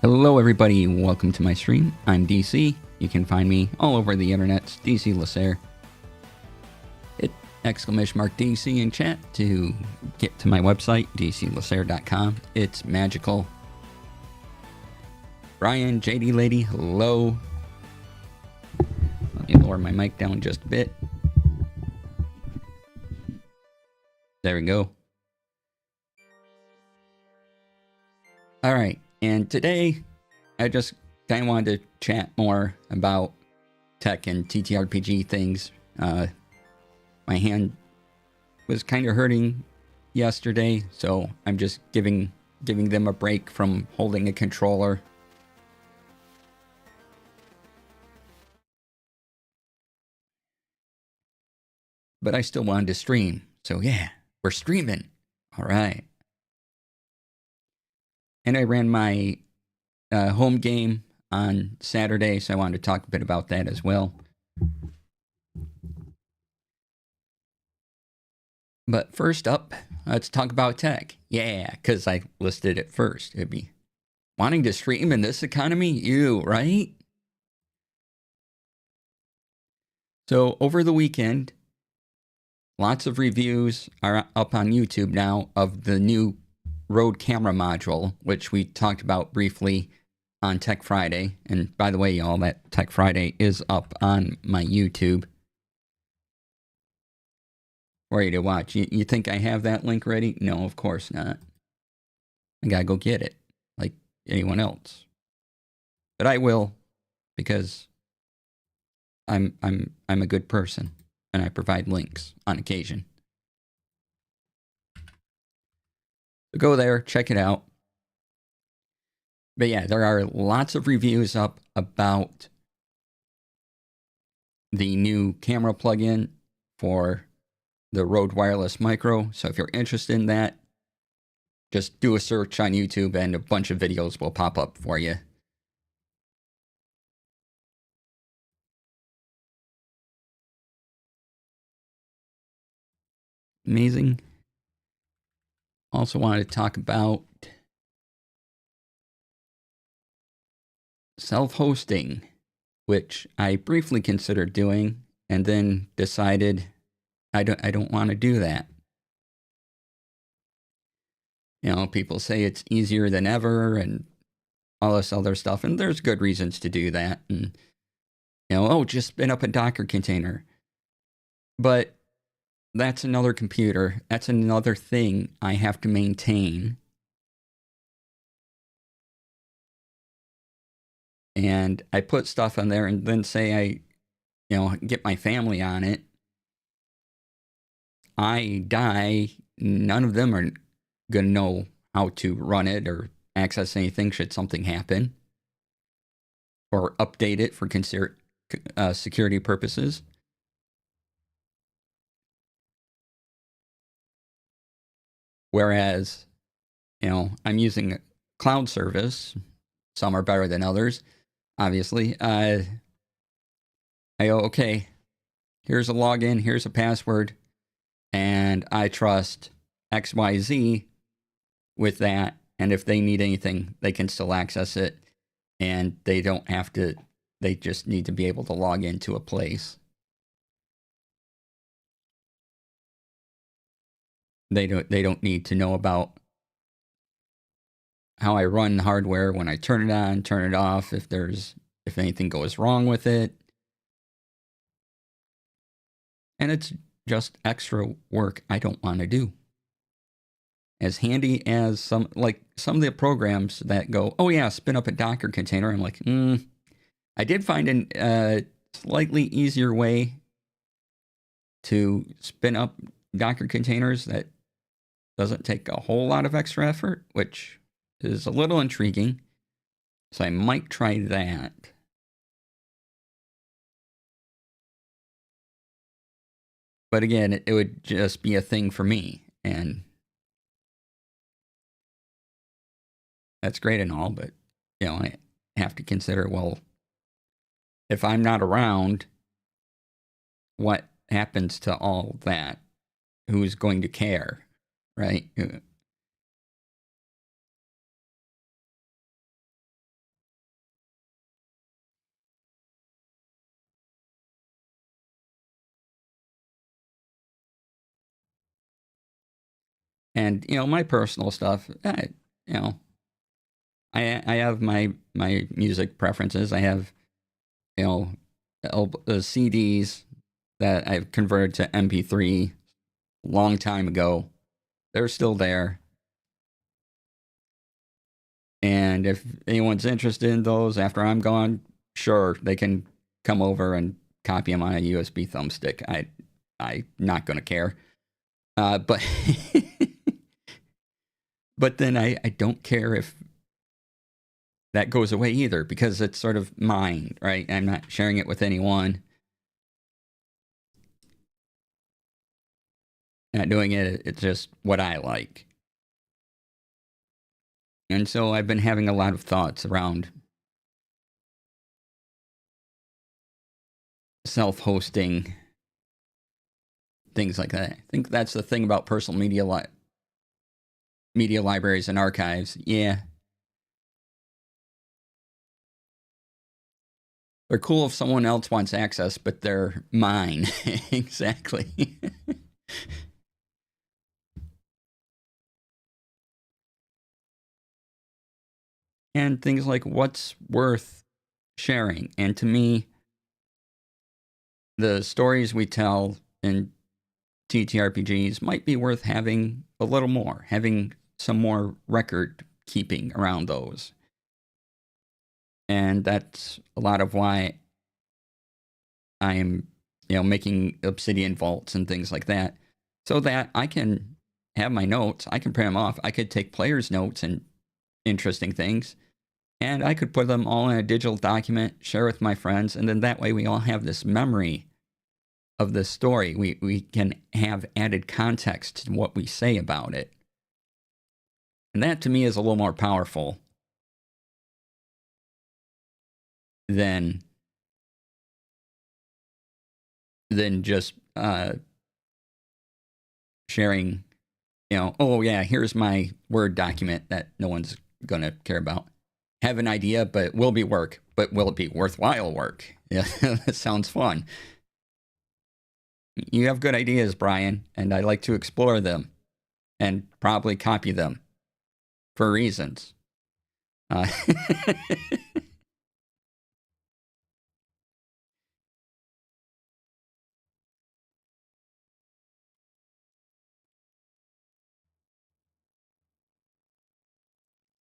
Hello everybody, welcome to my stream. I'm DC. You can find me all over the internet, DC Lasair. Hit !DC in chat to get to my website, dclasair.com. It's magical. Brian, JD Lady, hello. Let me lower my mic down just a bit. There we go. Alright, and today I just kind of wanted to chat more about tech and TTRPG things. My hand was kind of hurting yesterday, so I'm just giving them a break from holding a controller. But I still wanted to stream, so yeah, we're streaming. All right. And I ran my home game on Saturday, so I wanted to talk a bit about that as well. But first up, let's talk about tech. Yeah, because I listed it first. It'd be wanting to stream in this economy? You, right? So over the weekend, lots of reviews are up on YouTube now of the new Rode camera module, which we talked about briefly on Tech Friday. And by the way, y'all, that Tech Friday is up on my YouTube for you to watch. You think I have that link ready? No, of course not. I gotta go get it, like anyone else. But I will, because I'm a good person, and I provide links on occasion. So go there, check it out. But yeah, there are lots of reviews up about the new camera plugin for the Rode Wireless Micro. So if you're interested in that, just do a search on YouTube and a bunch of videos will pop up for you. Amazing. Also wanted to talk about self-hosting, which I briefly considered doing and then decided I don't want to do that. You know, people say it's easier than ever and all this other stuff, and there's good reasons to do that. And, you know, oh, just spin up a Docker container. But that's another computer. That's another thing I have to maintain. And I put stuff on there and then say I, you know, get my family on it. I die, none of them are going to know how to run it or access anything should something happen, or update it for security purposes. Whereas, you know, I'm using a cloud service. Some are better than others, obviously. I go, okay, here's a login, here's a password, and I trust XYZ with that. And if they need anything, they can still access it. And they don't have to, they just need to be able to log into a place. They don't need to know about how I run hardware, when I turn it on, turn it off, if anything goes wrong with it. And it's just extra work I don't want to do. As handy as some of the programs that go, oh yeah, spin up a Docker container. I'm like, I did find a slightly easier way to spin up Docker containers that doesn't take a whole lot of extra effort, which is a little intriguing. So I might try that. But again, it would just be a thing for me, and that's great and all, but, you know, I have to consider, well, if I'm not around, what happens to all that? Who's going to care, right? And my personal stuff, you know, I have my music preferences. I have you know CDs that I've converted to MP3 long time ago. They're still there. And if anyone's interested in those after I'm gone, sure, they can come over and copy them on a USB thumbstick. I'm not going to care. But but then I don't care if that goes away either, because it's sort of mine, right? I'm not sharing it with anyone. Not doing it. It's just what I like. And so I've been having a lot of thoughts around self-hosting, things like that. I think that's the thing about personal media libraries and archives. Yeah. They're cool if someone else wants access, but they're mine. Exactly. And things like what's worth sharing. And to me, the stories we tell in TTRPGs might be worth having a little more, having some more record keeping around those. And that's a lot of why I'm, making Obsidian vaults and things like that, so that I can have my notes, I can print them off, I could take players' notes and interesting things, and I could put them all in a digital document, share with my friends, and then that way we all have this memory of the story. We can have added context to what we say about it. And that to me is a little more powerful than just sharing, oh yeah, here's my Word document that no one's going to care about. Have an idea, but it will be work. But will it be worthwhile work? Yeah, that sounds fun. You have good ideas, Brian, and I like to explore them and probably copy them for reasons.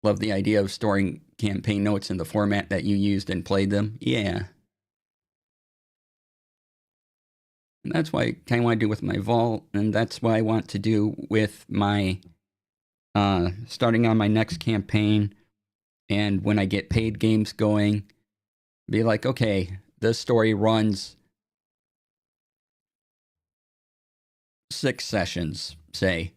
Love the idea of storing campaign notes in the format that you used and played them. Yeah. And that's why I kind of want to do with my vault, and that's what I want to do with my starting on my next campaign. And when I get paid games going, be like, okay, this story runs 6 sessions, say.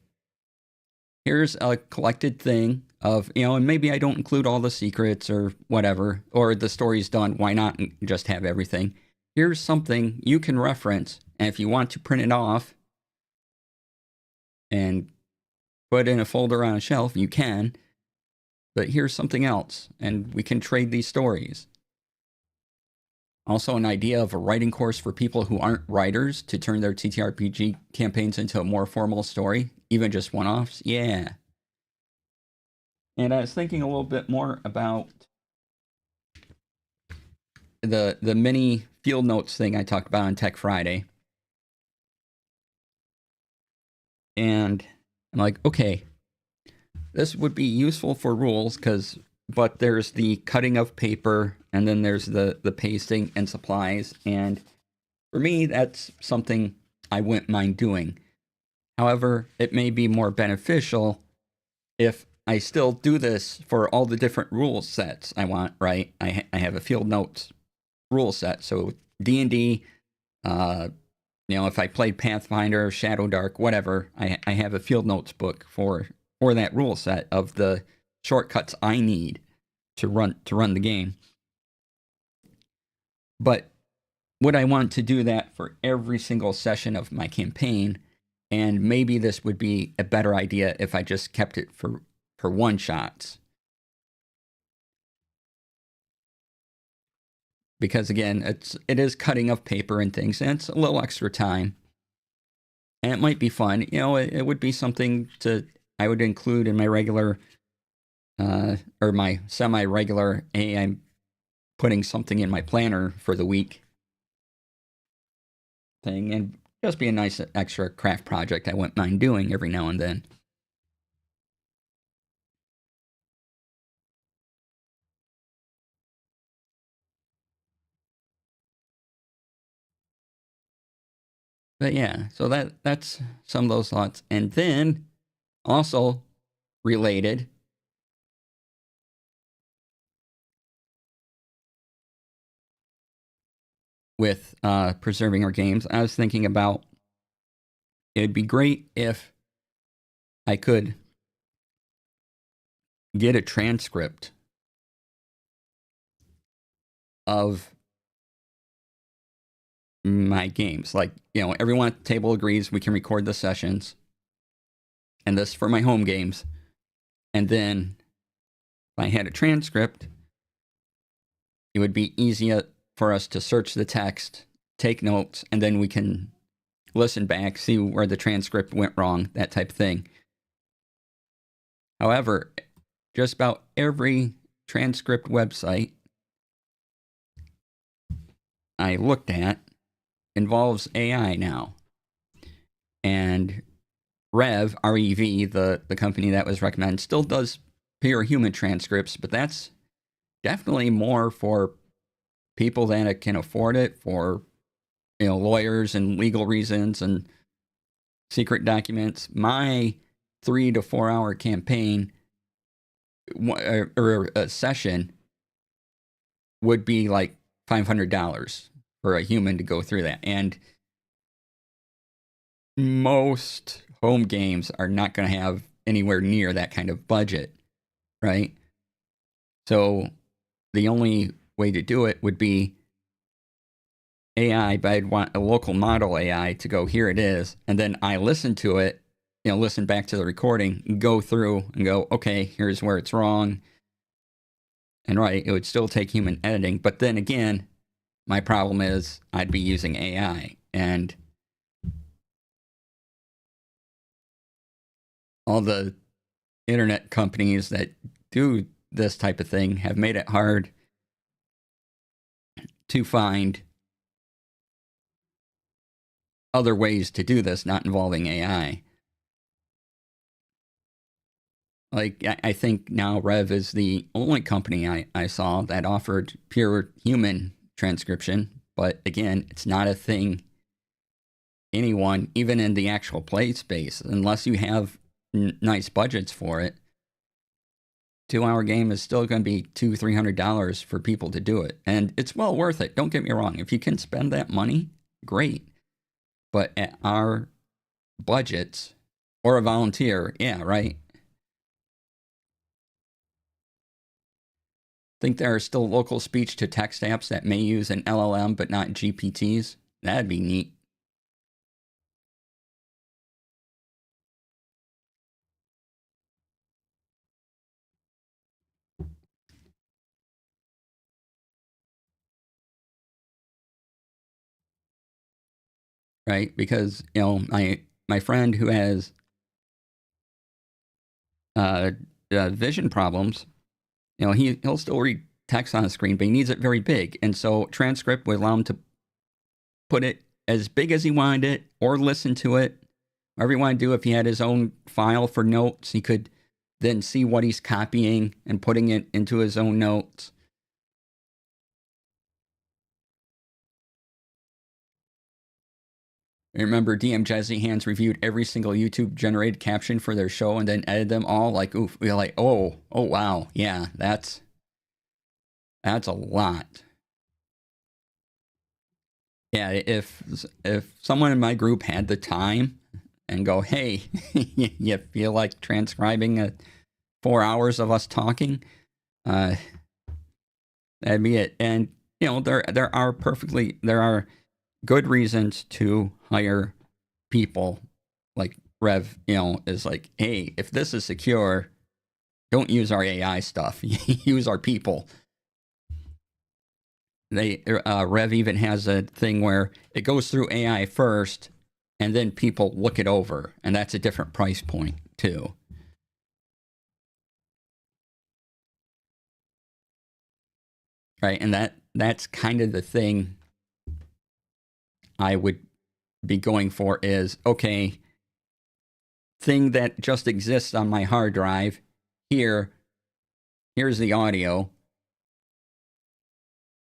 Here's a collected thing of, and maybe I don't include all the secrets or whatever, or the story's done. Why not just have everything? Here's something you can reference, and if you want to print it off and put it in a folder on a shelf, you can. But here's something else, and we can trade these stories. Also, an idea of a writing course for people who aren't writers to turn their TTRPG campaigns into a more formal story, even just one-offs. Yeah. And I was thinking a little bit more about the mini field notes thing I talked about on Tech Friday. And I'm like, okay, this would be useful for rules, but there's the cutting of paper, and then there's the pasting and supplies. And for me, that's something I wouldn't mind doing. However, it may be more beneficial if I still do this for all the different rule sets I want, right? I have a field notes rule set. So D&D, if I played Pathfinder, Shadow Dark, whatever, I have a field notes book for that rule set of the shortcuts I need to run the game. But would I want to do that for every single session of my campaign? And maybe this would be a better idea if I just kept it for one-shots. Because again, it is cutting of paper and things, and it's a little extra time. And it might be fun. It would be something to I would include in my regular or my semi-regular, hey, I'm putting something in my planner for the week thing, and just be a nice extra craft project I wouldn't mind doing every now and then. But yeah, so that's some of those thoughts. And then also related, with preserving our games, I was thinking about it'd be great if I could get a transcript of my games. Like, everyone at the table agrees we can record the sessions, and this for my home games. And then if I had a transcript, it would be easier for us to search the text, take notes, and then we can listen back, see where the transcript went wrong, that type of thing. However, just about every transcript website I looked at involves AI now. And Rev, R-E-V, the company that was recommended, still does pure human transcripts, but that's definitely more for people that can afford it, for lawyers and legal reasons and secret documents. My 3 to 4 hour campaign or a session would be like $500 for a human to go through that. And most home games are not going to have anywhere near that kind of budget, right? So the only way to do it would be AI, but I'd want a local model AI to go, here it is. And then I listen to it, listen back to the recording, go through and go, okay, here's where it's wrong. And right, it would still take human editing. But then again, my problem is I'd be using AI. And all the internet companies that do this type of thing have made it hard to find other ways to do this not involving AI. Like, I think now Rev is the only company I saw that offered pure human transcription. But again, it's not a thing anyone, even in the actual play space, unless you have nice budgets for it, 2-hour game is still going to be $200-$300 for people to do it. And it's well worth it. Don't get me wrong. If you can spend that money, great. But at our budgets, or a volunteer, yeah, right. Think there are still local speech to text apps that may use an LLM but not GPTs? That'd be neat. Right? Because, my friend who has vision problems, he'll still read text on a screen, but he needs it very big. And so transcript would allow him to put it as big as he wanted it, or listen to it, whatever he wanted to do. If he had his own file for notes, he could then see what he's copying and putting it into his own notes. I remember DM Jazzy Hands reviewed every single YouTube generated caption for their show and then edited them all. Like, oof, we're like, oh wow, yeah, that's a lot. Yeah, if someone in my group had the time and go, hey, you feel like transcribing 4 hours of us talking, that'd be it. And there are good reasons to hire people. Like Rev, is like, hey, if this is secure, don't use our AI stuff. Use our people. Rev even has a thing where it goes through AI first, and then people look it over, and that's a different price point too. right? And that's kind of the thing I would be going for is, okay, thing that just exists on my hard drive, here's the audio,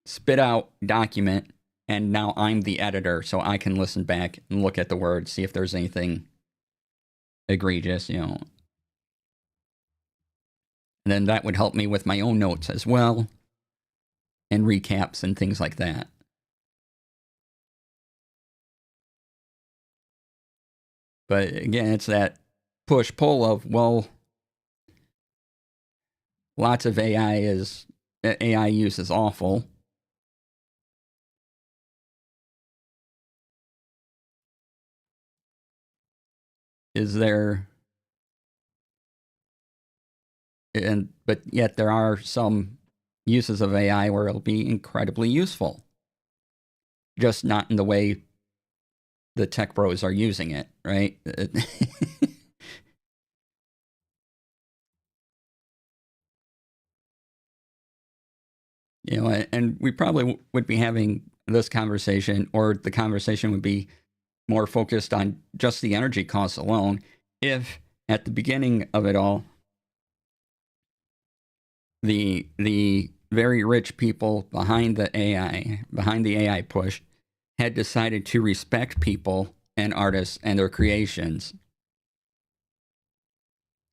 spit out document, and now I'm the editor, so I can listen back and look at the words, see if there's anything egregious, And then that would help me with my own notes as well, and recaps and things like that. But again, it's that push-pull of, well, lots of AI use is awful. Is there, but yet there are some uses of AI where it'll be incredibly useful, just not in the way the tech bros are using it, right? And we probably would be having this conversation, or the conversation would be more focused on just the energy costs alone, if at the beginning of it all, the very rich people behind the AI push, had decided to respect people and artists and their creations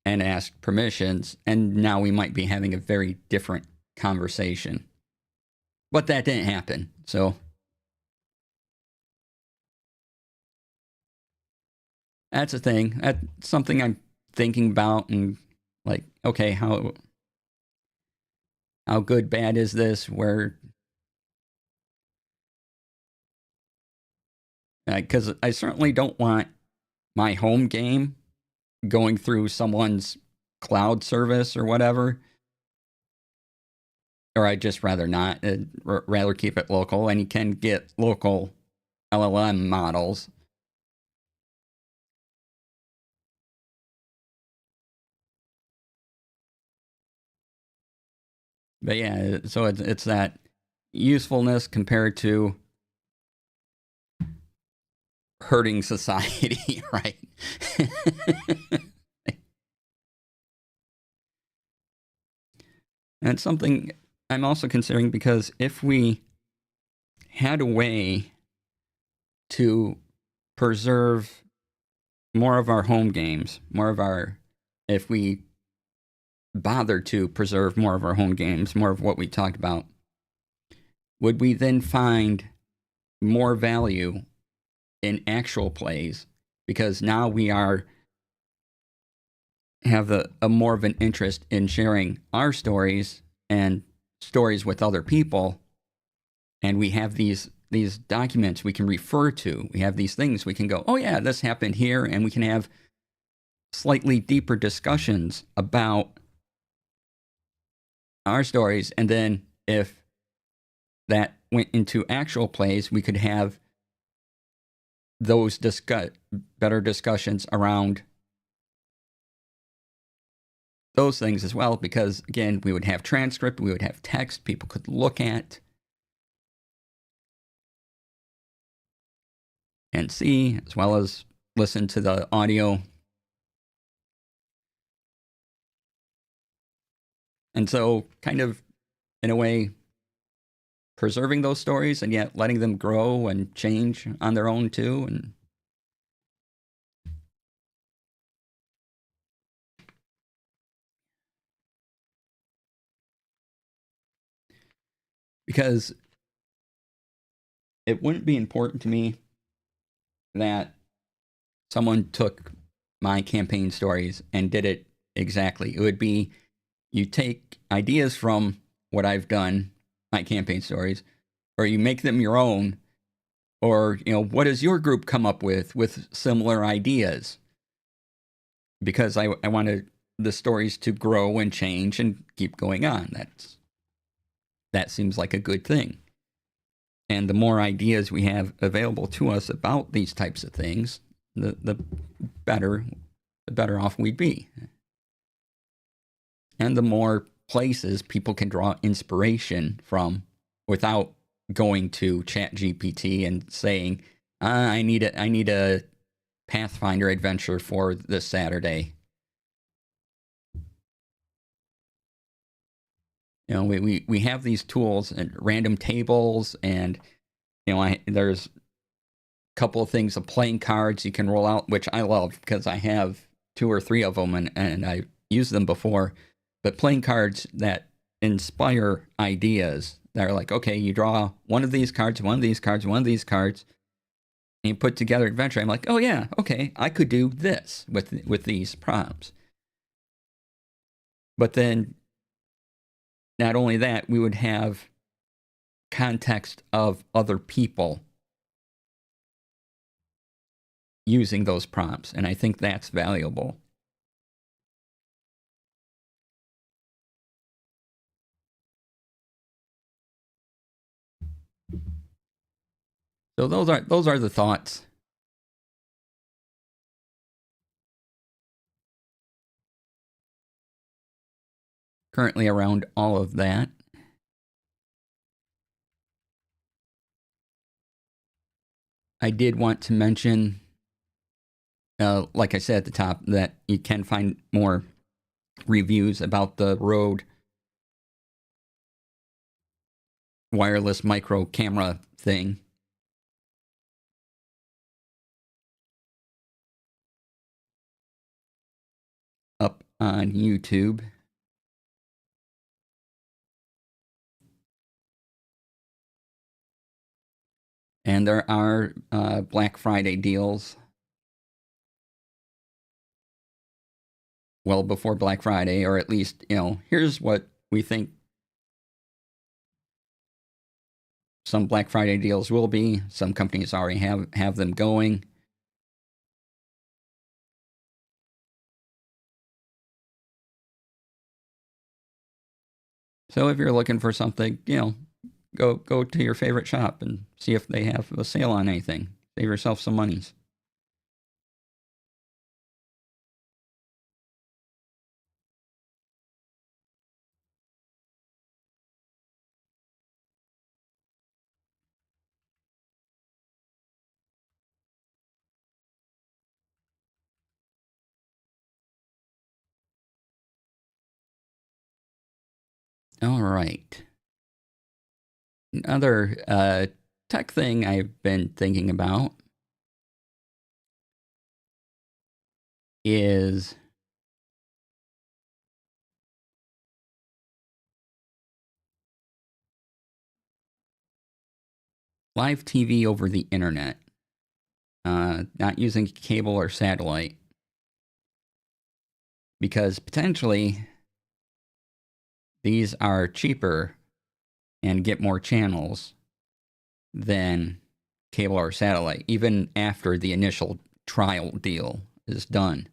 and asked permissions, and now we might be having a very different conversation. But that didn't happen, so that's a thing. That's something I'm thinking about, and like, okay, how good, bad is this? Where, because I certainly don't want my home game going through someone's cloud service or whatever, or I'd just rather not. Rather keep it local, and you can get local LLM models. But yeah, so it's that usefulness compared to hurting society, right? And it's something I'm also considering, because if we had a way to preserve more of our home games, if we bothered to preserve more of our home games, more of what we talked about, would we then find more value in actual plays? Because now we have a more of an interest in sharing our stories and stories with other people, and we have these documents we can refer to. We have these things we can go, oh yeah, this happened here, and we can have slightly deeper discussions about our stories. And then if that went into actual plays, we could have those better discussions around those things as well, because again, we would have transcript, we would have text people could look at and see, as well as listen to the audio. And so, kind of, in a way, preserving those stories and yet letting them grow and change on their own too. And because it wouldn't be important to me that someone took my campaign stories and did it exactly. It would be, you take ideas from what I've done, my campaign stories, or you make them your own, or what does your group come up with similar ideas? Because I wanted the stories to grow and change and keep going on. That seems like a good thing. And the more ideas we have available to us about these types of things, the better off we'd be. And the more places people can draw inspiration from without going to ChatGPT and saying, I need a Pathfinder adventure for this Saturday. You know, we have these tools and random tables, and you know, there's a couple of things of playing cards you can roll out, which I love because I have 2 or 3 of them, and I used them before. But playing cards that inspire ideas that are like, okay, you draw one of these cards, one of these cards, one of these cards, and you put together adventure. I'm like, oh yeah, okay, I could do this with these prompts. But then, not only that, we would have context of other people using those prompts, and I think that's valuable. So those are the thoughts. Currently around all of that. I did want to mention, like I said at the top, that you can find more reviews about the Rode wireless micro camera thing. Up on YouTube. And there are Black Friday deals well before Black Friday, or at least, you know, here's what we think some Black Friday deals will be. Some companies already have them going. So if you're looking for something, you know, go to your favorite shop and see if they have a sale on anything. Save yourself some monies. All right. Another tech thing I've been thinking about is live TV over the internet, not using cable or satellite, because potentially these are cheaper and get more channels than cable or satellite, even after the initial trial deal is done.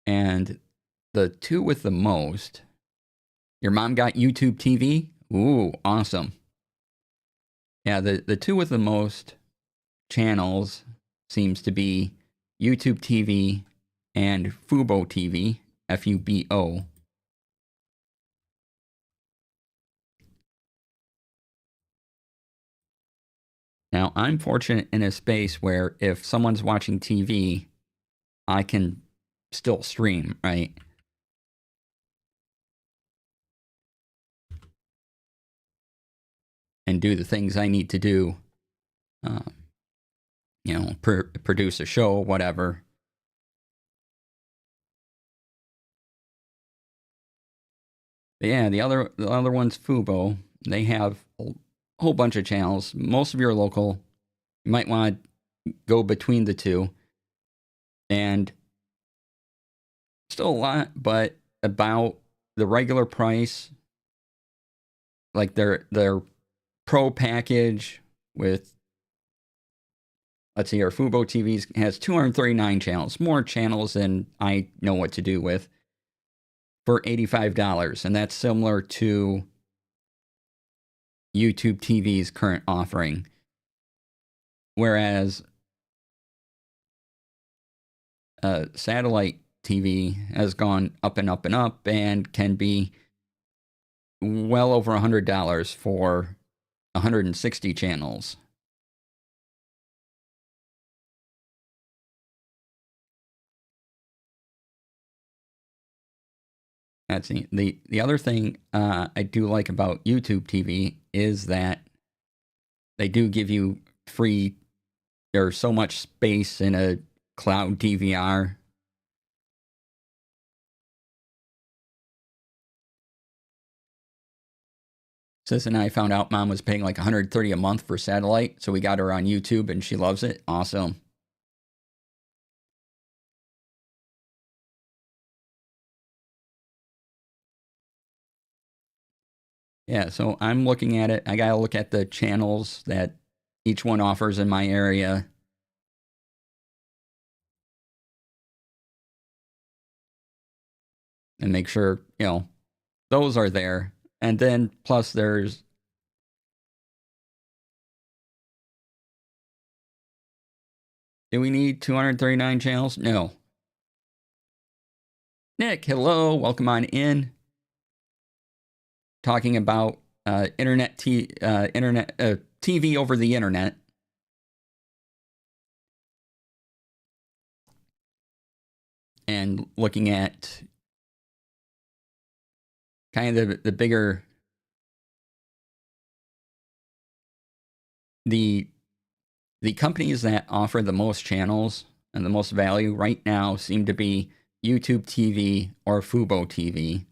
And the 2 with the most, your mom got YouTube TV? Ooh, awesome. Yeah, the 2 with the most channels seems to be YouTube TV and Fubo TV, Fubo. Now, I'm fortunate in a space where if someone's watching TV, I can still stream, right? And do the things I need to do, uh, you know, produce a show, whatever. But yeah, the other one's Fubo. They have a whole bunch of channels. Most of your local. You might want to go between the 2. And still a lot, but about the regular price. Like their pro package with, let's see, our Fubo TVs has 239 channels, more channels than I know what to do with, for $85. And that's similar to YouTube TV's current offering. Whereas satellite TV has gone up and up and up and can be well over $100 for 160 channels. That's neat. The other thing I do like about YouTube TV is that they do give you free, there's so much space in a cloud DVR. Sis and I found out Mom was paying like $130 a month for satellite, so we got her on YouTube and she loves it. Awesome. Yeah, so I'm looking at it. I got to look at the channels that each one offers in my area. And make sure, those are there. And then plus there's, do we need 239 channels? No. Nick, hello, welcome on in. Talking about internet TV over the internet. And looking at kind of the bigger, the companies that offer the most channels and the most value right now seem to be YouTube TV or Fubo TV.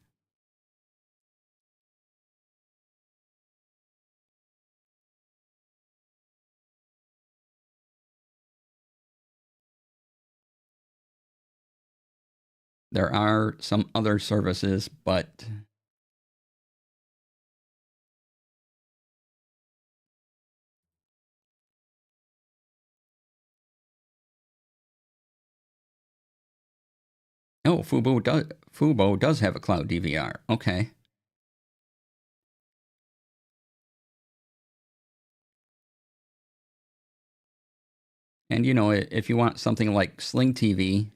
There are some other services, but oh, Fubo does have a cloud DVR. Okay. And if you want something like Sling TV,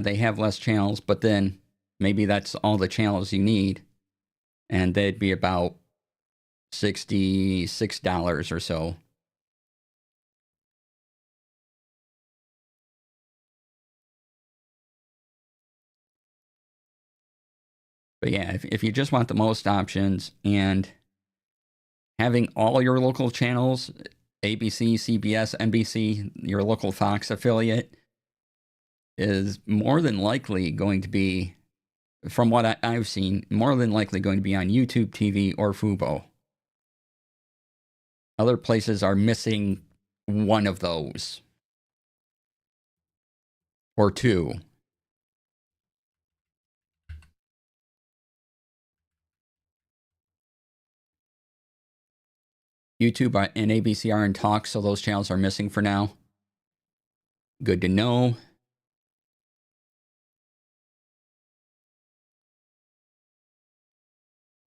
they have less channels, but then maybe that's all the channels you need, and they'd be about $66 or so. But yeah, if you just want the most options and having all your local channels, ABC, CBS, NBC, your local Fox affiliate, is more than likely going to be, from what I've seen, more than likely going to be on YouTube TV or Fubo. Other places are missing one of those. Or two. YouTube and ABC are in talks, so those channels are missing for now. Good to know.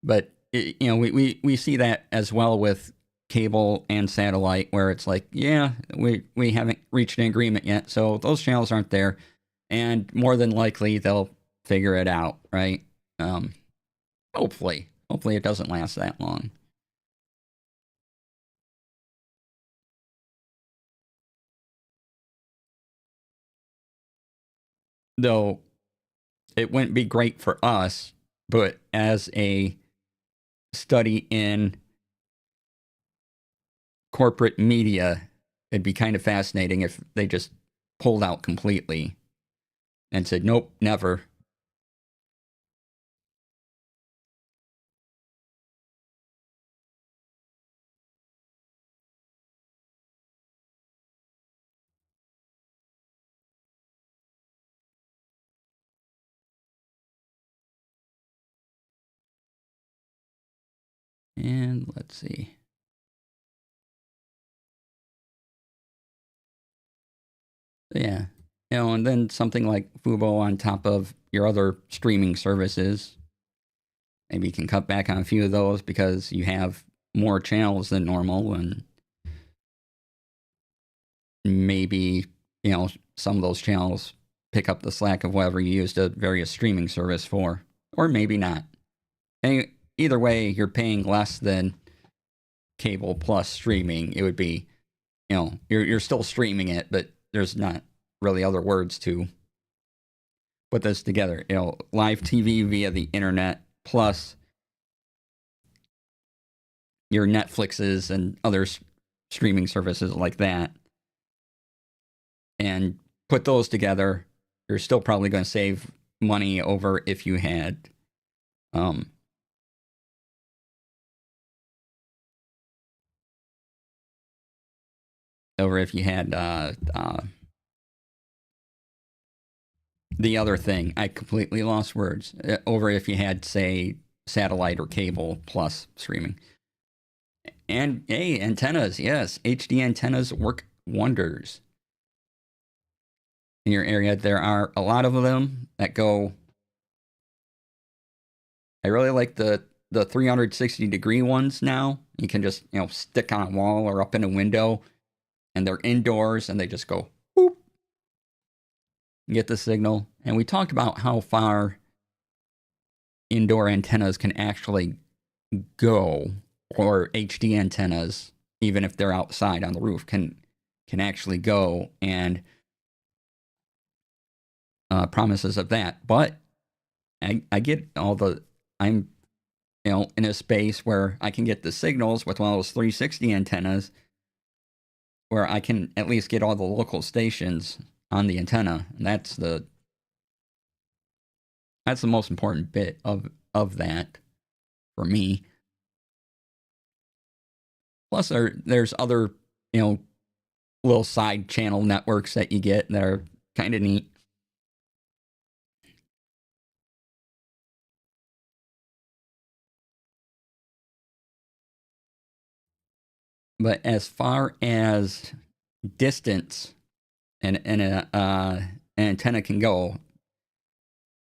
But we see that as well with cable and satellite, where it's like, yeah, we haven't reached an agreement yet, so those channels aren't there, and more than likely they'll figure it out, right? Hopefully it doesn't last that long. Though it wouldn't be great for us, but as a study in corporate media, it'd be kind of fascinating if they just pulled out completely and said, nope, never. And let's see. Yeah. And then something like Fubo on top of your other streaming services. Maybe you can cut back on a few of those because you have more channels than normal, and maybe some of those channels pick up the slack of whatever you use the various streaming service for, or maybe not. Either way, you're paying less than cable plus streaming. It would be, you're still streaming it, but there's not really other words to put this together. Live TV via the internet plus your Netflixes and other streaming services like that, and put those together, you're still probably going to save money over if you had the other thing. I completely lost words. Over if you had, say, satellite or cable plus streaming. And hey, antennas, yes, HD antennas work wonders. In your area, there are a lot of them that go. I really like the 360-degree ones now. You can just, stick on a wall or up in a window, and they're indoors, and they just go, boop, get the signal. And we talked about how far indoor antennas can actually go, or HD antennas, even if they're outside on the roof, can actually go, and promises of that. But I get I'm in a space where I can get the signals with one of those 360 antennas, where I can at least get all the local stations on the antenna. And that's the most important bit of that for me. Plus, there's other, little side channel networks that you get that are kind of neat. But as far as distance and an antenna can go,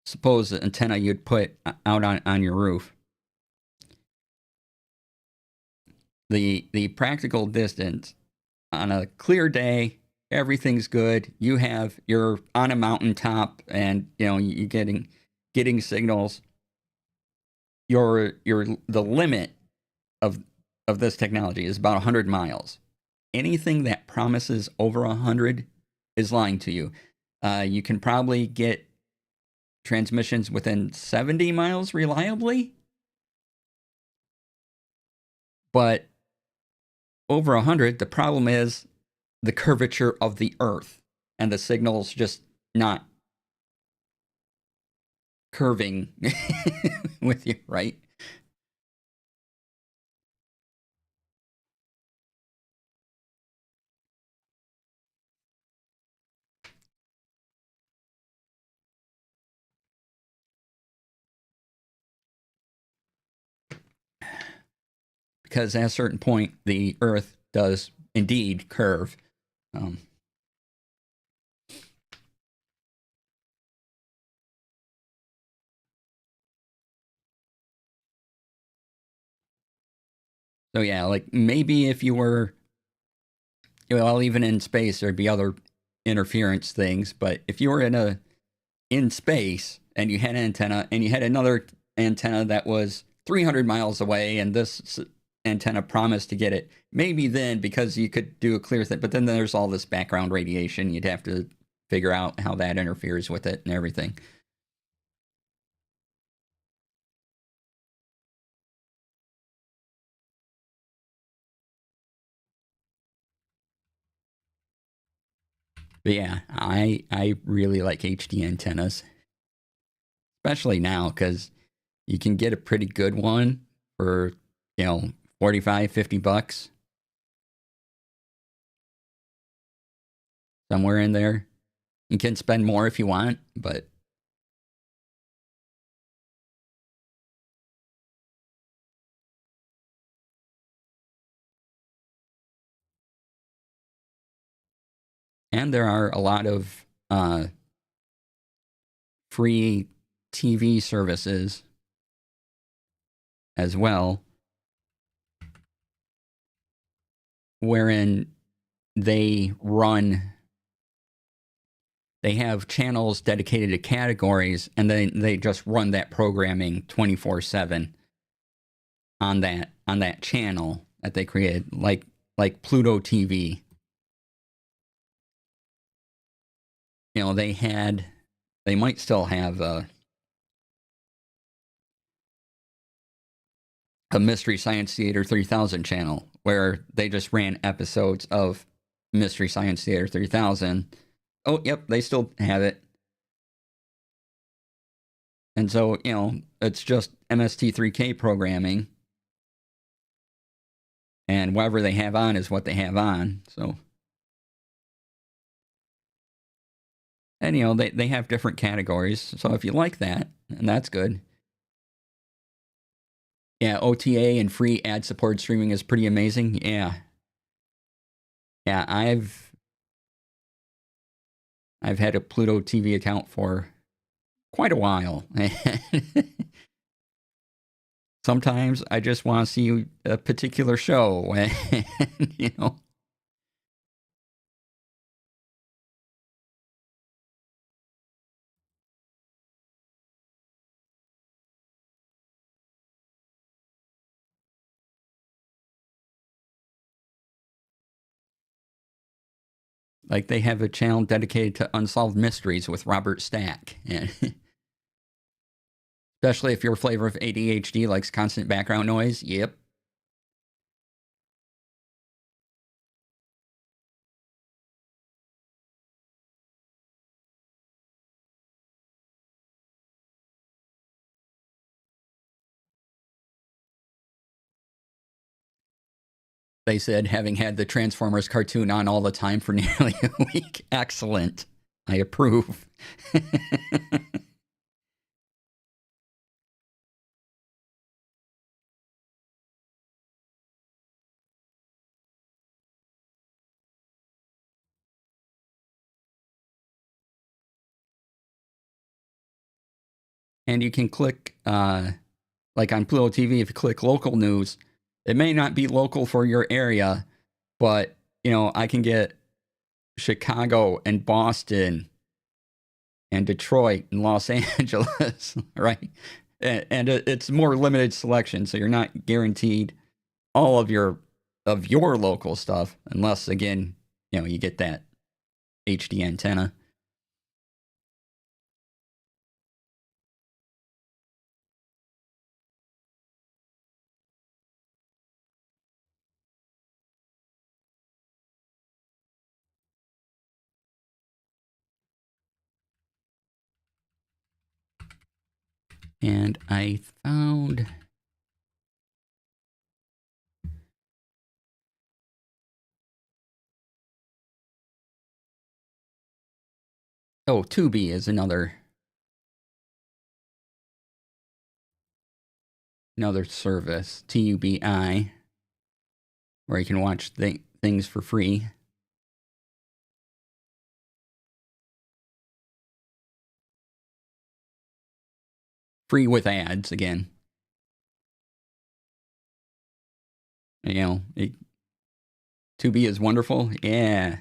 suppose the antenna you'd put out on your roof, the practical distance on a clear day, everything's good. You're on a mountaintop, and you're getting signals. You're the limit of this technology is about 100 miles. Anything that promises over 100 is lying to you. You can probably get transmissions within 70 miles reliably, but over 100, the problem is the curvature of the Earth, and the signal's just not curving with you, right? Because at a certain point, the Earth does indeed curve. So yeah, like maybe if you were, even in space, there'd be other interference things. But if you were in space and you had an antenna and you had another antenna that was 300 miles away, and this antenna promised to get it, maybe then, because you could do a clear thing. But then there's all this background radiation. You'd have to figure out how that interferes with it and everything. But yeah, I really like HD antennas, especially now, because you can get a pretty good one for 45-50 bucks, somewhere in there. You can spend more if you want, but and there are a lot of free TV services as well, wherein they run they have channels dedicated to categories, and then they just run that programming 24/7 on that channel that they created, like Pluto TV. You know, they might still have a Mystery Science Theater 3000 channel where they just ran episodes of Mystery Science Theater 3000. Oh, yep, they still have it. And so, you know, it's just MST3K programming. And whatever they have on is what they have on. So, and, you know, they have different categories. So if you like that, and that's good. Yeah, OTA and free ad supported streaming is pretty amazing. Yeah. Yeah, I've had a Pluto TV account for quite a while. Sometimes I just want to see a particular show, and, you know. Like they have a channel dedicated to unsolved mysteries with Robert Stack, and especially if your flavor of ADHD likes constant background noise. Yep. They said, having had the Transformers cartoon on all the time for nearly a week. Excellent. I approve. And you can click, like on Pluto TV, if you click local news, it may not be local for your area, but, you know, I can get Chicago and Boston and Detroit and Los Angeles, right? And it's more limited selection, so you're not guaranteed all of your local stuff, unless again, you know, you get that HD antenna. And I found, oh, Tubi is another service, TUBI, where you can watch things for free. Free with ads again. You know, Tubi is wonderful. Yeah,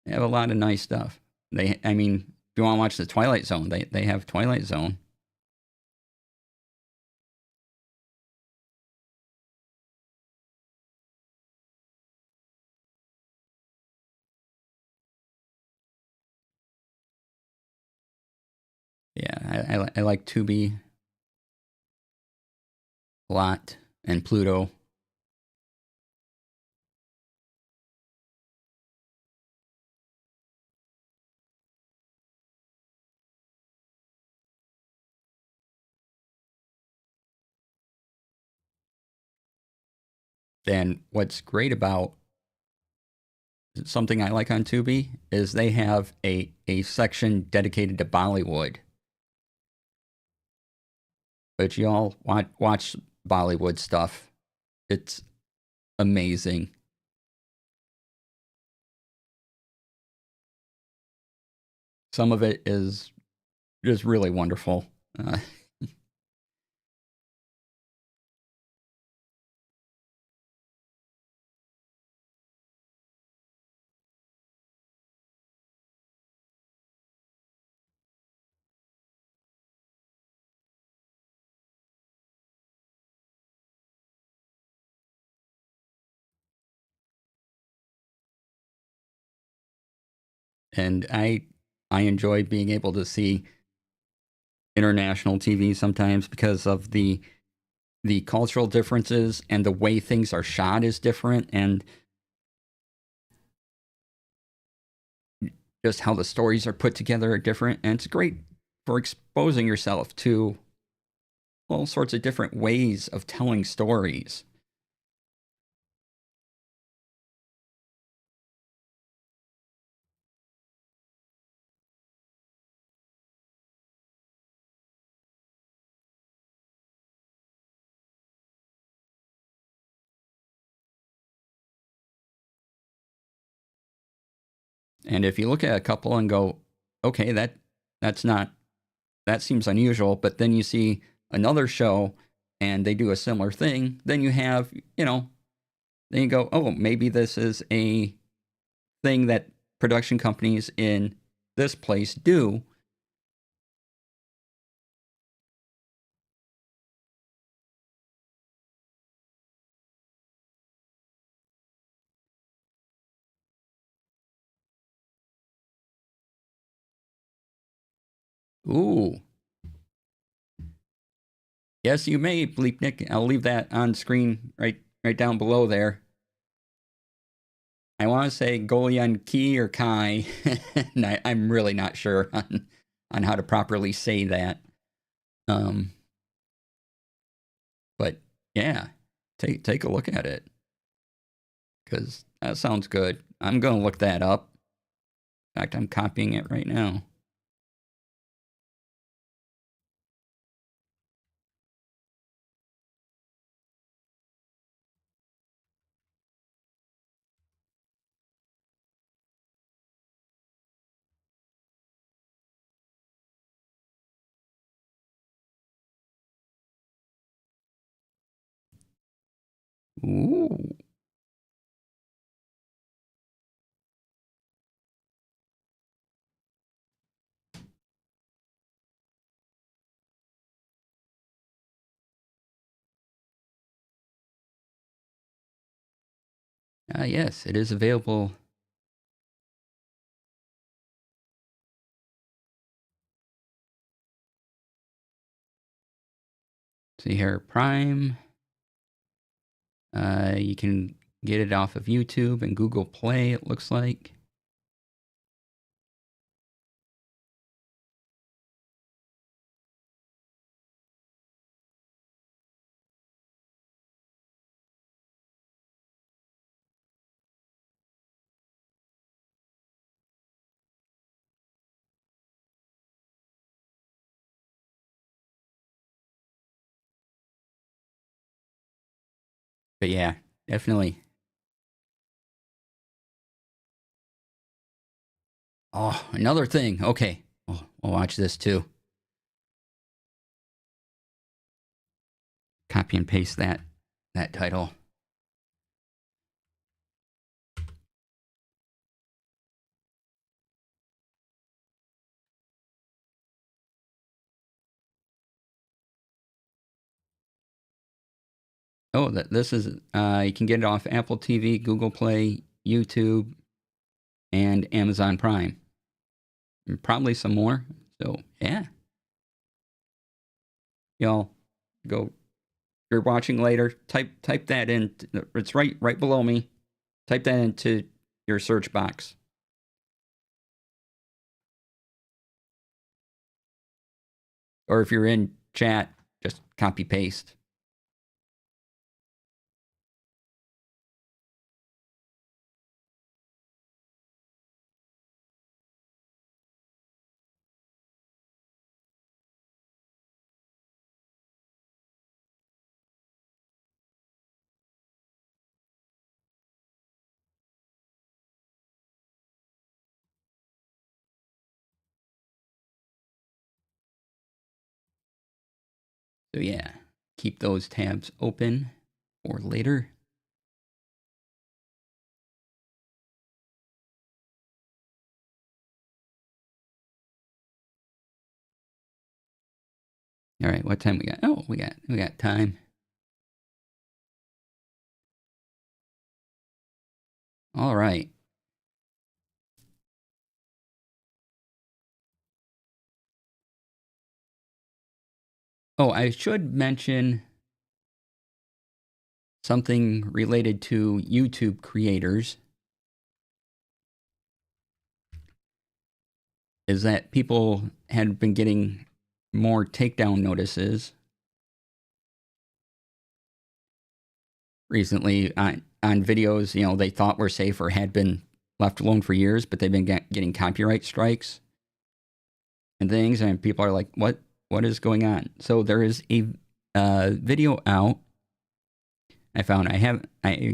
they have a lot of nice stuff. I mean, if you want to watch the Twilight Zone, they have Twilight Zone. Yeah, I like Tubi a lot, and Pluto. Then what's great about something I like on Tubi is they have a section dedicated to Bollywood. But y'all watch Bollywood stuff. It's amazing. Some of it is just really wonderful. Uh, And I enjoy being able to see international TV sometimes because of the cultural differences and the way things are shot is different, and just how the stories are put together are different. And it's great for exposing yourself to all sorts of different ways of telling stories. And if you look at a couple and go, okay, that's not that seems unusual, but then you see another show and they do a similar thing, then you have, then you go, oh, maybe this is a thing that production companies in this place do. Ooh, yes, you may, Bleep Nick. I'll leave that on screen right down below there. I want to say Golian Ki or Kai. I'm really not sure on how to properly say that. Um, but yeah, take a look at it because that sounds good. I'm gonna look that up. In fact, I'm copying it right now. Ooh. Yes, it is available. See here, Prime. You can get it off of YouTube and Google Play, it looks like. But yeah, definitely. Oh, another thing. Okay. I'll watch this too. Copy and paste that title. Oh, this is you can get it off Apple TV, Google Play, YouTube, and Amazon Prime. And probably some more. So yeah, y'all go. If you're watching later, type that in. It's right below me. Type that into your search box. Or if you're in chat, just copy paste. So yeah, keep those tabs open for later. All right, what time we got? Oh, we got time. All right. Oh, I should mention something related to YouTube creators is that people had been getting more takedown notices recently on videos, they thought were safe or had been left alone for years, but they've been getting copyright strikes and things, and people are like, what is going on? So there is a video out. I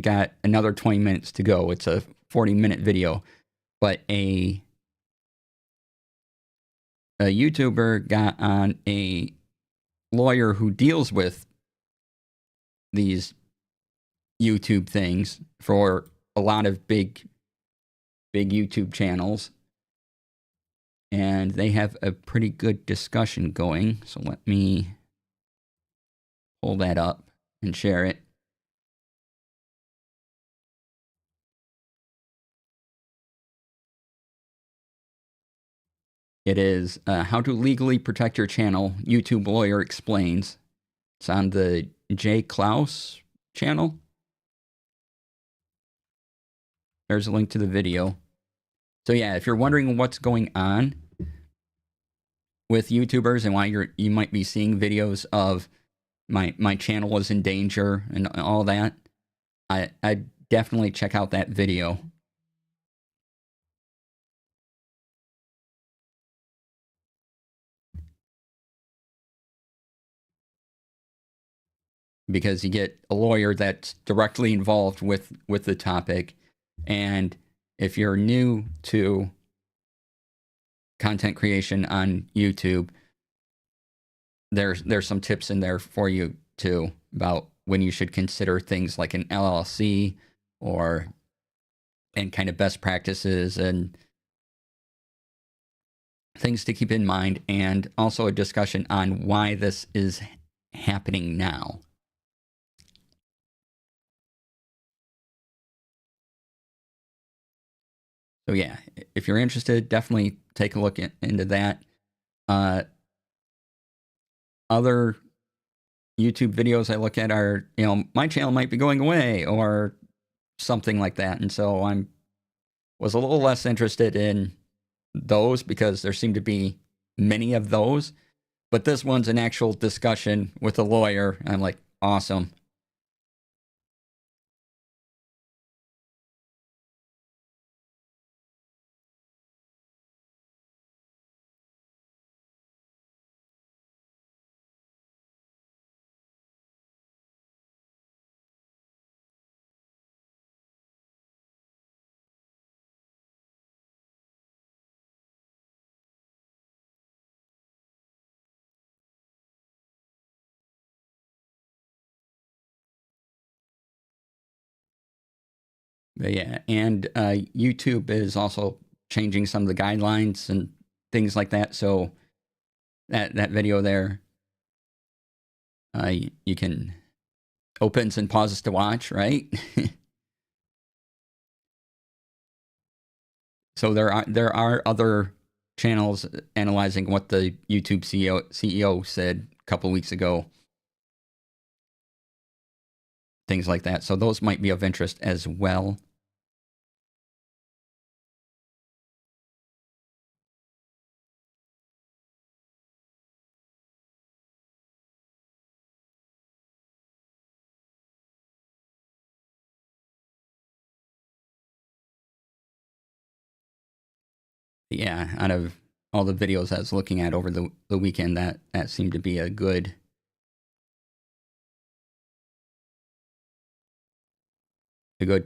got another 20 minutes to go. It's a 40-minute video, but a YouTuber got on a lawyer who deals with these YouTube things for a lot of big YouTube channels, and they have a pretty good discussion going. So let me pull that up and share it. It is How to Legally Protect Your Channel, YouTube Lawyer Explains. It's on the J. Klaus channel. There's a link to the video. So yeah, if you're wondering what's going on with YouTubers and why you might be seeing videos of my channel is in danger and all that, I definitely check out that video. Because you get a lawyer that's directly involved with the topic. And if you're new to content creation on YouTube, there's some tips in there for you too about when you should consider things like an LLC and kind of best practices and things to keep in mind, and also a discussion on why this is happening now. So yeah, if you're interested, definitely take a look into that. Other YouTube videos I look at are, my channel might be going away or something like that. And so was a little less interested in those because there seem to be many of those. But this one's an actual discussion with a lawyer. I'm like, awesome. But yeah, and YouTube is also changing some of the guidelines and things like that. So that video there, you can opens and pauses to watch, right? So there are other channels analyzing what the YouTube CEO said a couple weeks ago, things like that. So those might be of interest as well. Yeah, out of all the videos I was looking at over the weekend, that seemed to be a good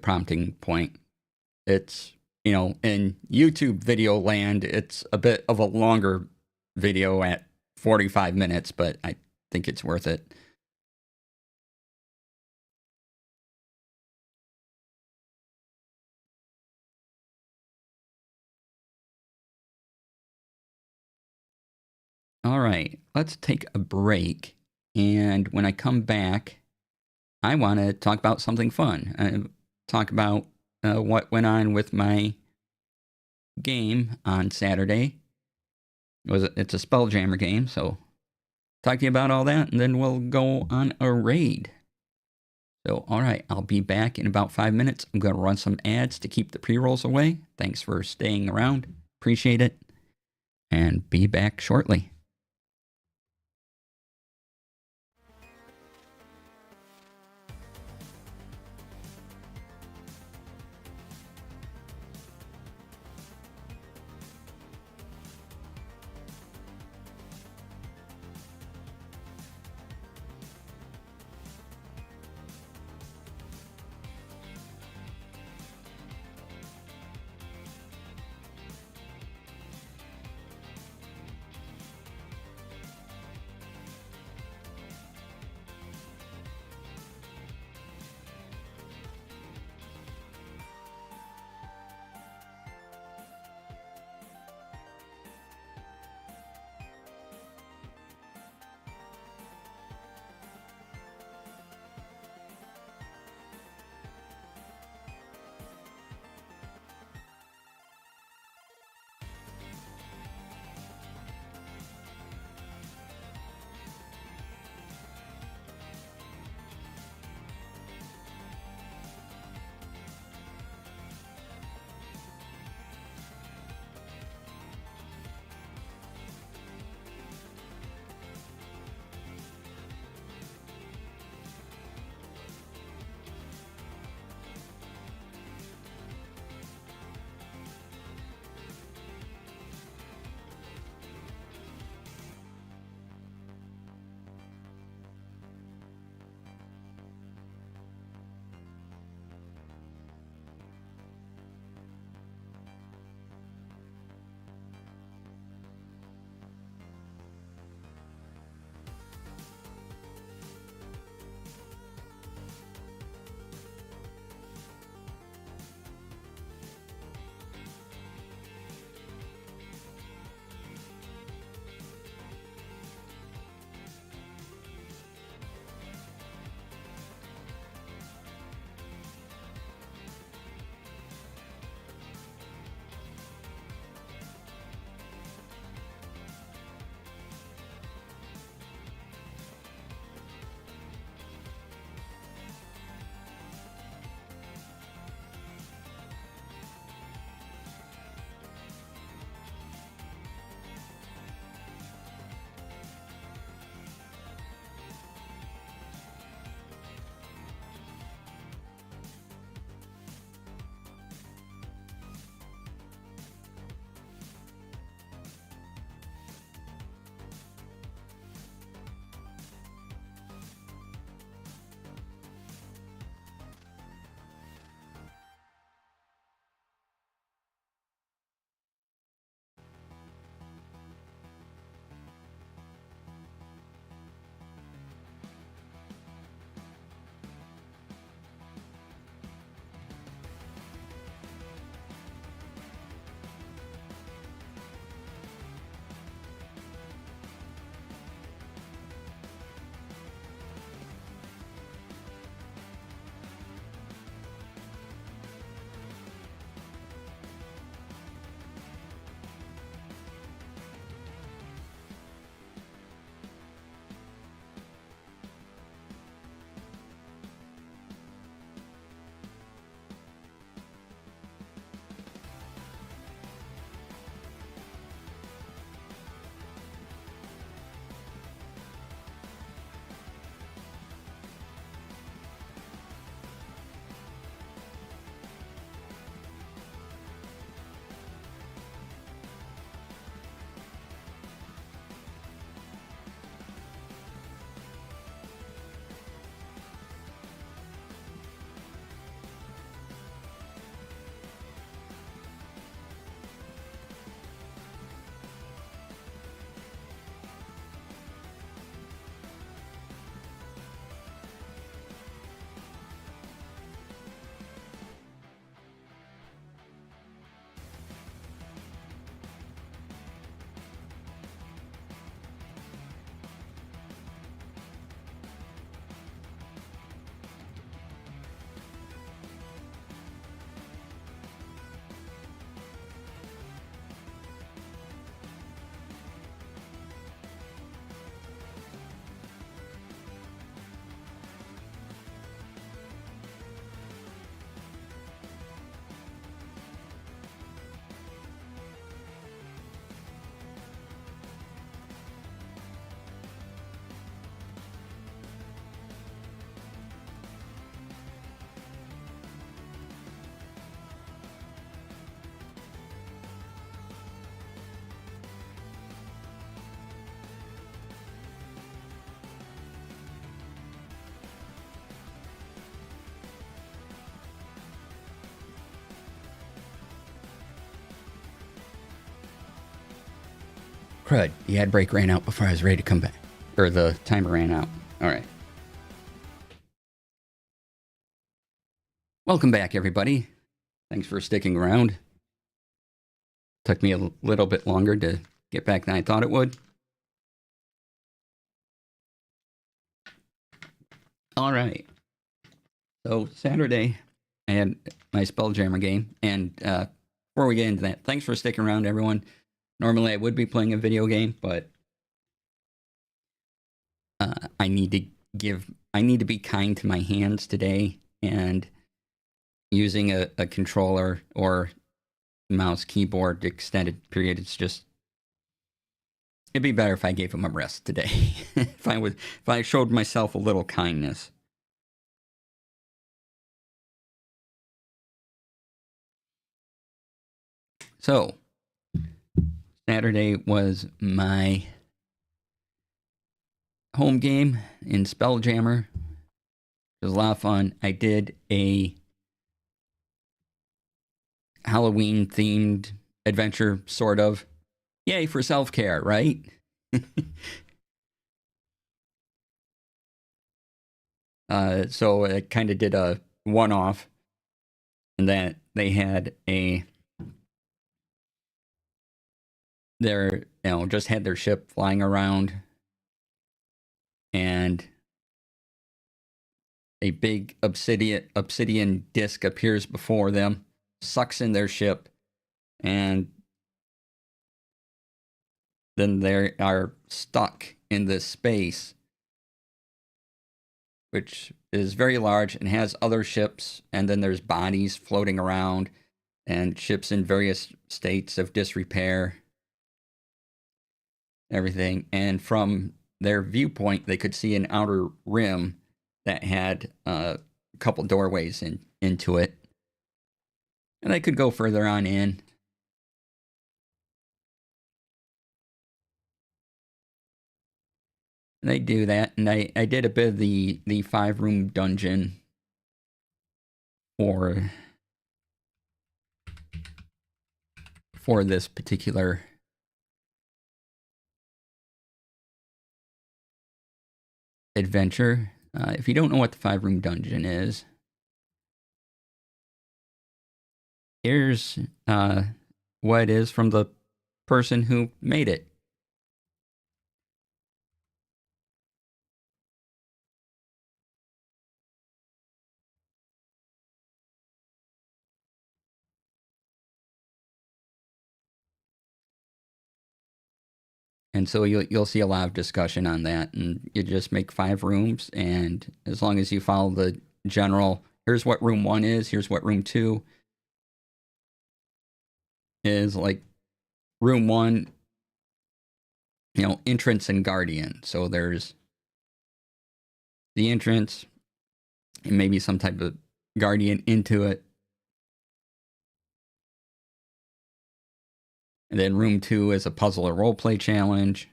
prompting point. It's, in YouTube video land, it's a bit of a longer video at 45 minutes, but I think it's worth it. All right, let's take a break. And when I come back, I want to talk about something fun. Talk about what went on with my game on Saturday. It's a Spelljammer game, so talk to you about all that, and then we'll go on a raid. So, all right, I'll be back in about 5 minutes. I'm going to run some ads to keep the pre-rolls away. Thanks for staying around. Appreciate it. And be back shortly. Crud, the ad break ran out before I was ready to come back. Or the timer ran out. All right. Welcome back, everybody. Thanks for sticking around. Took me a little bit longer to get back than I thought it would. All right. So Saturday, I had my Spelljammer game. And before we get into that, thanks for sticking around, everyone. Normally I would be playing a video game, but I need to be kind to my hands today, and using a controller or mouse keyboard extended period, it'd be better if I gave him a rest today. if I showed myself a little kindness. So Saturday was my home game in Spelljammer. It was a lot of fun. I did a Halloween themed adventure, sort of. Yay for self-care, right? So I kind of did a one-off, and that they had just had their ship flying around, and a big obsidian disc appears before them, sucks in their ship, and then they are stuck in this space, which is very large and has other ships, and then there's bodies floating around, and ships in various states of disrepair, everything. And from their viewpoint, they could see an outer rim that had a couple doorways into it, and they could go further on in. And they do that, and I did a bit of the 5-room dungeon for this particular adventure. If you don't know what the 5-room dungeon is, here's what it is from the person who made it. And so you'll see a lot of discussion on that, and you just make 5 rooms, and as long as you follow the general, here's what room 1 is, here's what room 2 is. Like room 1, entrance and guardian. So there's the entrance and maybe some type of guardian into it. And then room 2 is a puzzle or roleplay challenge.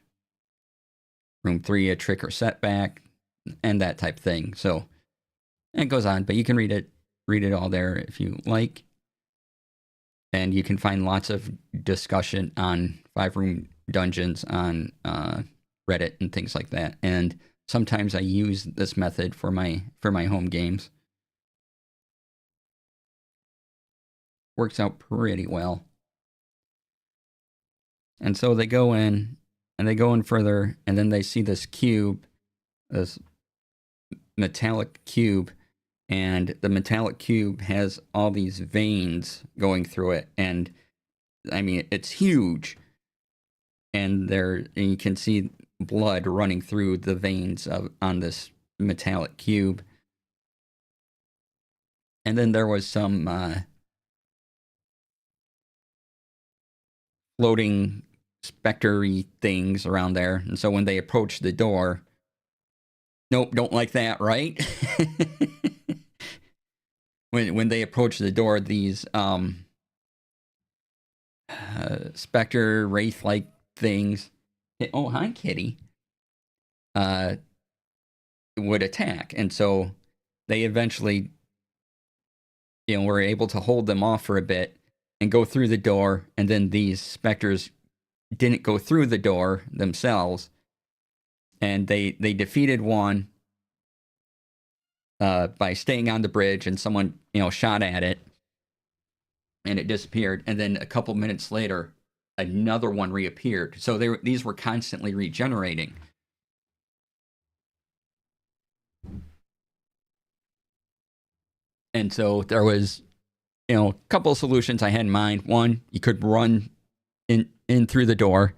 Room 3, a trick or setback, and that type of thing. So it goes on, but you can read it all there if you like. And you can find lots of discussion on 5-room dungeons on Reddit and things like that. And sometimes I use this method for my home games. Works out pretty well. And so they go in, and they go in further, and then they see this cube, this metallic cube, and the metallic cube has all these veins going through it, and I mean, it's huge. And you can see blood running through the veins on this metallic cube. And then there was some floating spectre-y things around there. And so when they approach the door, nope, don't like that, right? when they approach the door, these spectre wraith-like things, oh hi kitty, would attack. And so they eventually were able to hold them off for a bit and go through the door, and then these specters didn't go through the door themselves, and they defeated one by staying on the bridge, and someone shot at it, and it disappeared. And then a couple minutes later, another one reappeared. So these were constantly regenerating. And so there was, a couple of solutions I had in mind. One, you could run in through the door.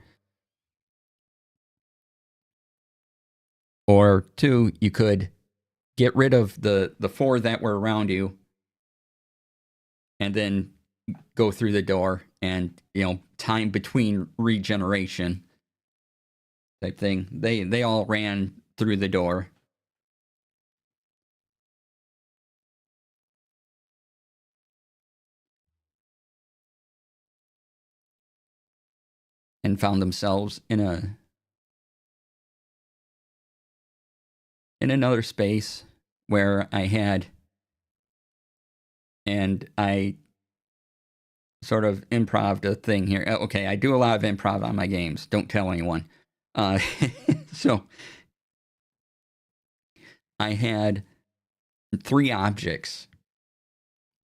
Or two, you could get rid of the 4 that were around you and then go through the door, and time between regeneration type thing. They all ran through the door. And found themselves in another space where I had, and I sort of improv'd a thing here. Okay, I do a lot of improv on my games. Don't tell anyone. So I had 3 objects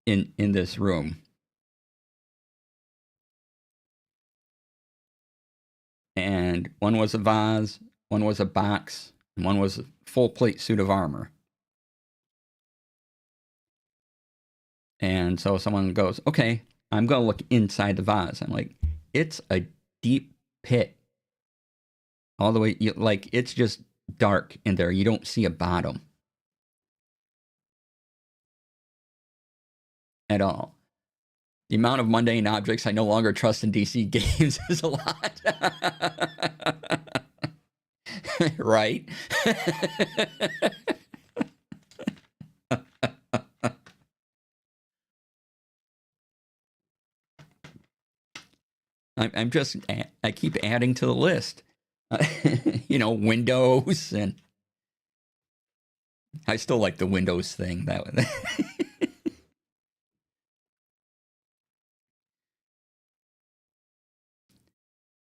in this room. And one was a vase, one was a box, and one was a full plate suit of armor. And so someone goes, okay, I'm going to look inside the vase. I'm like, it's a deep pit. All the way, it's just dark in there. You don't see a bottom at all. The amount of mundane objects I no longer trust in DC games is a lot. Right? I keep adding to the list. Windows, and I still like the Windows thing. That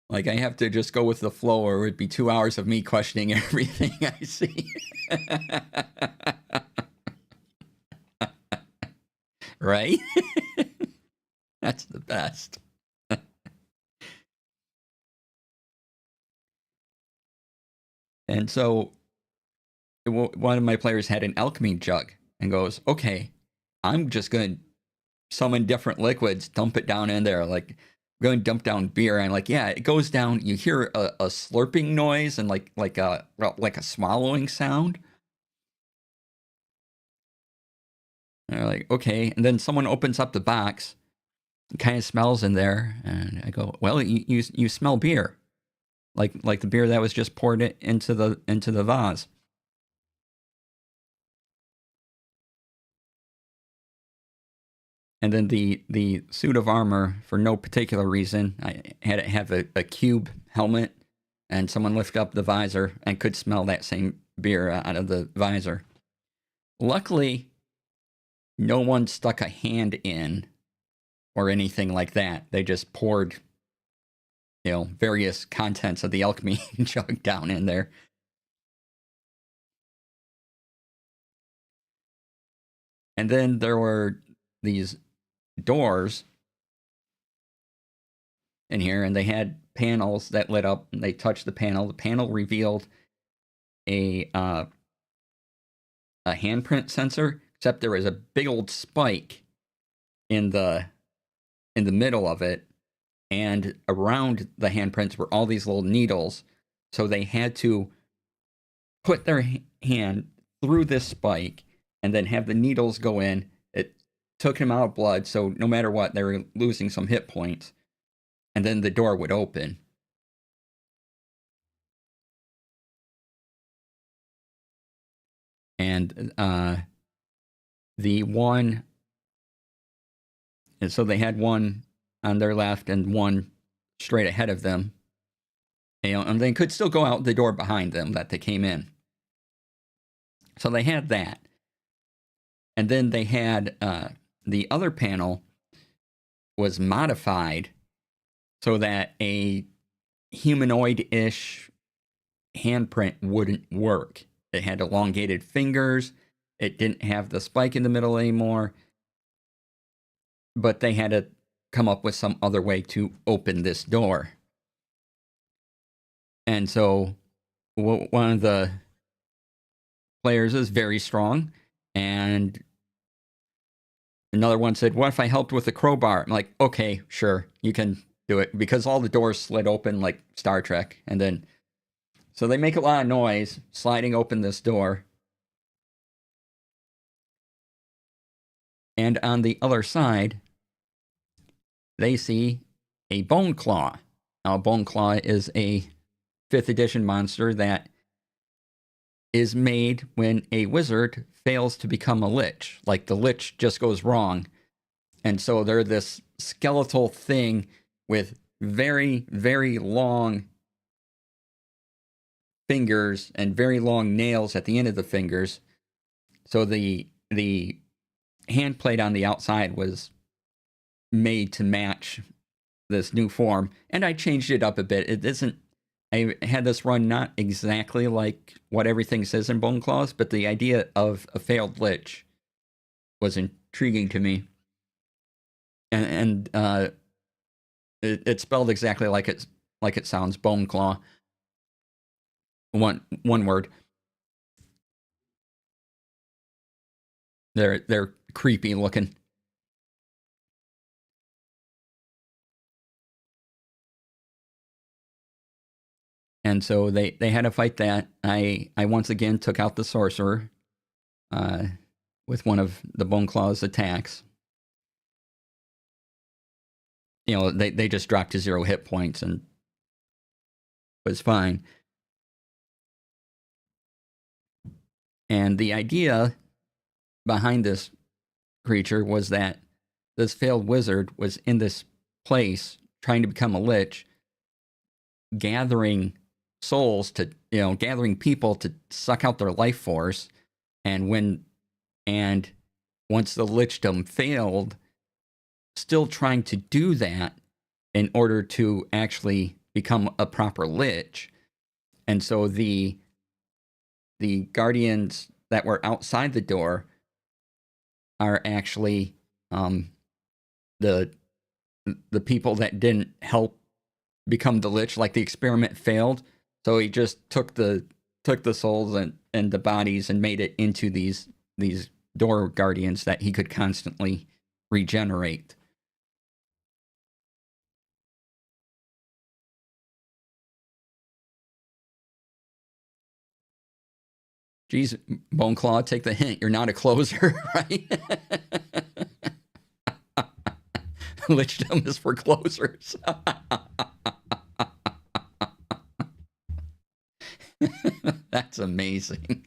like, I have to just go with the flow, or it would be 2 hours of me questioning everything I see. Right? That's the best. And so one of my players had an alchemy jug and goes, okay, I'm just going to summon different liquids, dump it down in there. Like, I'm going to dump down beer. And I'm like, yeah, it goes down. You hear a slurping noise and like a swallowing sound. And they're like, okay. And then someone opens up the box, it kind of smells in there. And I go, well, you smell beer. Like the beer that was just poured into the vase. And then the suit of armor, for no particular reason, I had it have a cube helmet, and someone lifted up the visor and could smell that same beer out of the visor. Luckily, no one stuck a hand in or anything like that. They just poured, various contents of the alchemy jug down in there. And then there were these doors in here, and they had panels that lit up, and they touched the panel. The panel revealed a handprint sensor, except there was a big old spike in the middle of it, and around the handprints were all these little needles. So they had to put their hand through this spike and then have the needles go in. It took him out of blood, so no matter what, they were losing some hit points. And then the door would open. And the one... And so they had one on their left and one straight ahead of them. And they could still go out the door behind them that they came in. So they had that. And then they had the other panel was modified so that a humanoid-ish handprint wouldn't work. It had elongated fingers. It didn't have the spike in the middle anymore. But they had to come up with some other way to open this door. And so one of the players is very strong, and another one said, "What if I helped with the crowbar?" I'm like, "Okay, sure, you can do it," because all the doors slid open like Star Trek. And then, so they make a lot of noise sliding open this door. And on the other side, they see a Bone Claw. Now, Bone Claw is a 5th edition monster that is made when a wizard fails to become a lich. Like the lich just goes wrong. And so they're this skeletal thing with very, very long fingers and very long nails at the end of the fingers. So the hand plate on the outside was made to match this new form, and I changed it up a bit. It isn't. I had this run not exactly like what everything says in Bone Claws, but the idea of a failed lich was intriguing to me, and it's spelled exactly like it sounds. Bone Claw. One word. They're creepy looking. And so they had to fight that. I once again took out the sorcerer with one of the Bone Claw's attacks. You know, they just dropped to 0 hit points and was fine. And the idea behind this creature was that this failed wizard was in this place trying to become a lich, gathering souls to, gathering people to suck out their life force. And once the lichdom failed, still trying to do that in order to actually become a proper lich. And so the guardians that were outside the door are actually the people that didn't help become the lich. Like the experiment failed, so he just took the souls and the bodies and made it into these door guardians that he could constantly regenerate. Geez, Bone Claw, take the hint. You're not a closer, right? Lichdom is for closers. That's amazing.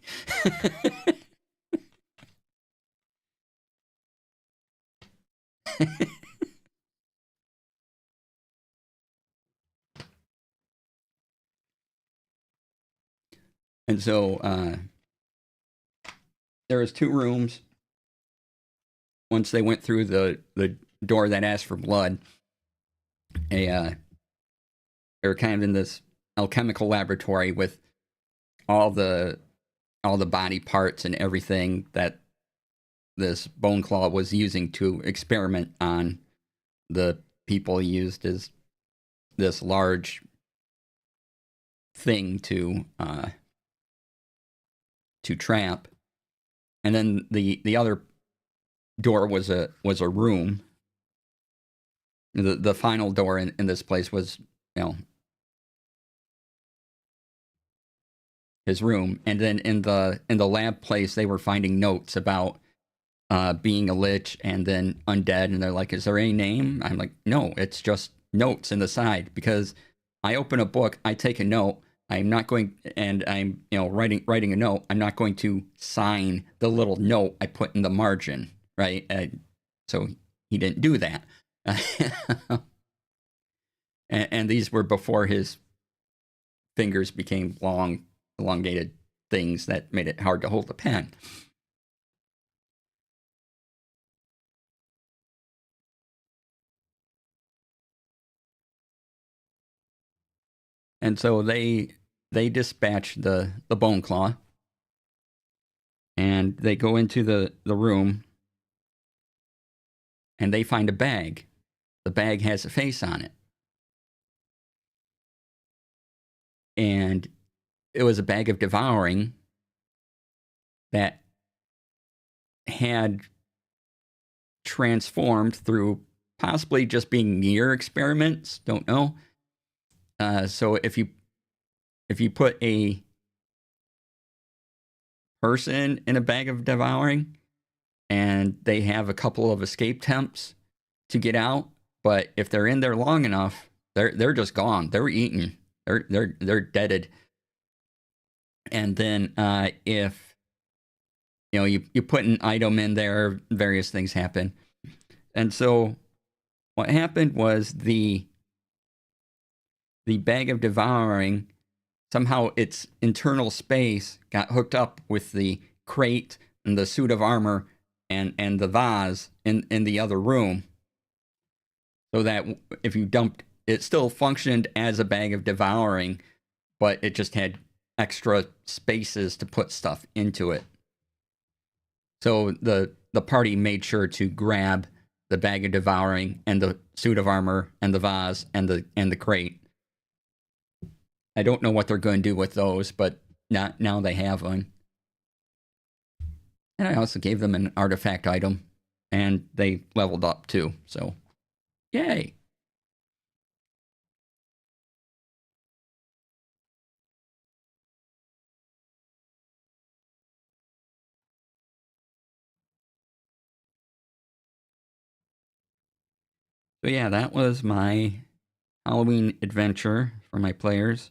And so there was 2 rooms. Once they went through the door that asked for blood, they were kind of in this alchemical laboratory with all the body parts and everything that this Bone Claw was using to experiment on the people. He used as this large thing to trap. And then the other door was a room. The final door in this place was, his room. And then in the lab place, they were finding notes about being a lich and then undead. And they're like, "Is there any name?" I'm like, "No, it's just notes in the side, because I open a book, I take a note. I'm not going, and I'm writing a note. I'm not going to sign the little note I put in the margin, right?" So he didn't do that. And these were before his fingers became long, elongated things that made it hard to hold the pen. And so they dispatch the bone claw, and they go into the room, and they find a bag. The bag has a face on it. And it was a bag of devouring that had transformed through possibly just being near experiments. Don't know. So if you put a person in a bag of devouring and they have a couple of escape attempts to get out, but if they're in there long enough, they're just gone. They're eaten. They're deaded. And then if you put an item in there, various things happen. And so what happened was the bag of devouring, somehow its internal space got hooked up with the crate and the suit of armor and the vase in the other room, so that if you dumped, it still functioned as a bag of devouring, but it just had extra spaces to put stuff into it. So the party made sure to grab the bag of devouring and the suit of armor and the vase and the crate. I don't know what they're going to do with those, but now they have one. And I also gave them an artifact item, and they leveled up too. So, yay! So yeah, that was my Halloween adventure for my players.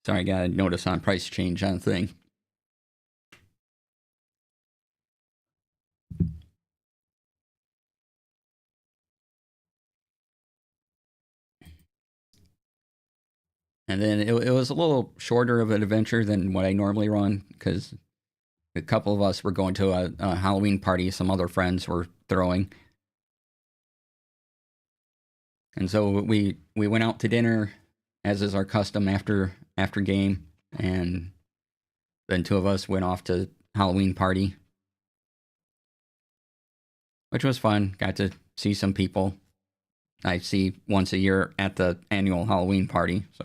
Sorry, I got a notice on price change on thing. And then it was a little shorter of an adventure than what I normally run, because a couple of us were going to a Halloween party some other friends were throwing. And so we went out to dinner, as is our custom after game, and then two of us went off to Halloween party, which was fun. Got to see some people I see once a year at the annual Halloween party. So,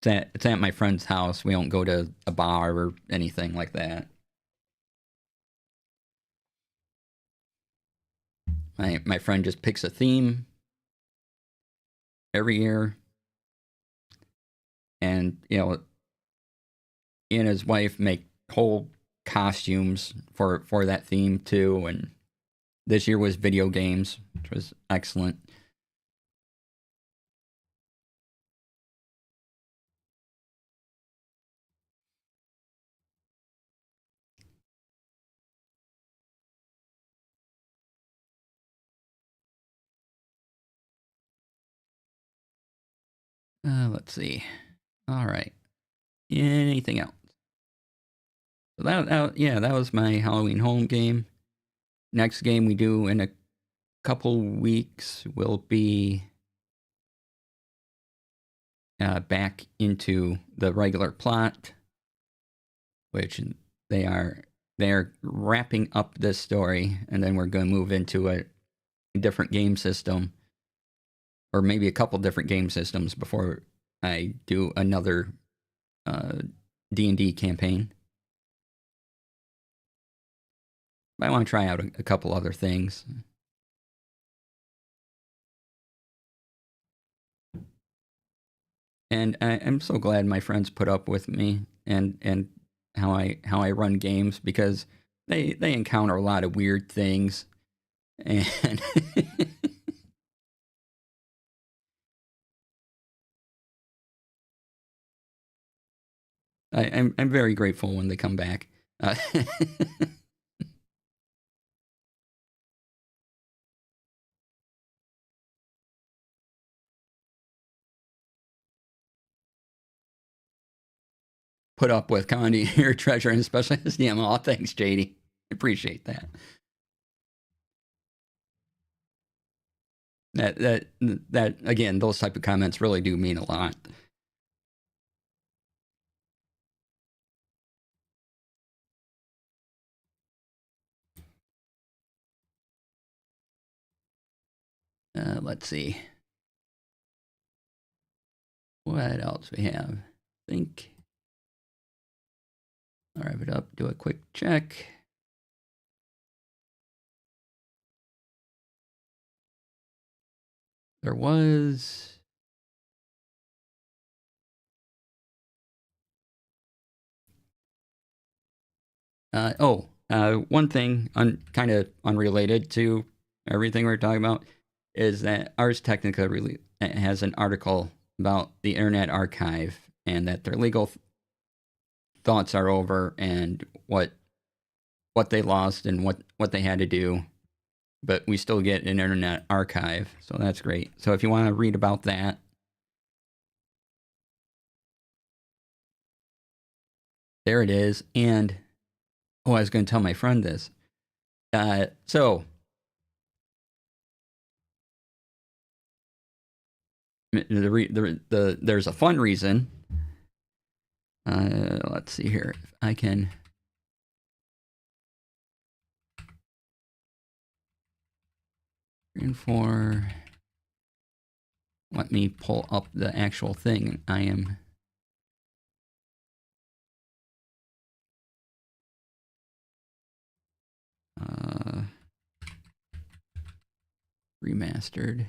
it's at my friend's house. We don't go to a bar or anything like that. My friend just picks a theme every year, and he and his wife make whole costumes for that theme too. And this year was video games, which was excellent. Let's see. All right. Anything else? So that was my Halloween home game. Next game we do in a couple weeks will be back into the regular plot, which they're wrapping up this story, and then we're going to move into a different game system, or maybe a couple different game systems before I do another D&D campaign. I want to try out a couple other things. And I'm so glad my friends put up with me and how I run games, because they encounter a lot of weird things, and I'm very grateful when they come back. put up with coming to your treasure and especially as DMO. Thanks, JD. Appreciate that. That again, those type of comments really do mean a lot. Let's see. What else we have? I think I'll wrap it up, do a quick check. There was... one thing kind of unrelated to everything we're talking about is that Ars Technica really has an article about the Internet Archive and that their legal thoughts are over and what they lost and what they had to do, but we still get an Internet Archive, so that's great. So if you want to read about that, there it is. And I was going to tell my friend this. So there's a fun reason. Let's see here if I can. Let me pull up the actual thing. I am. Remastered.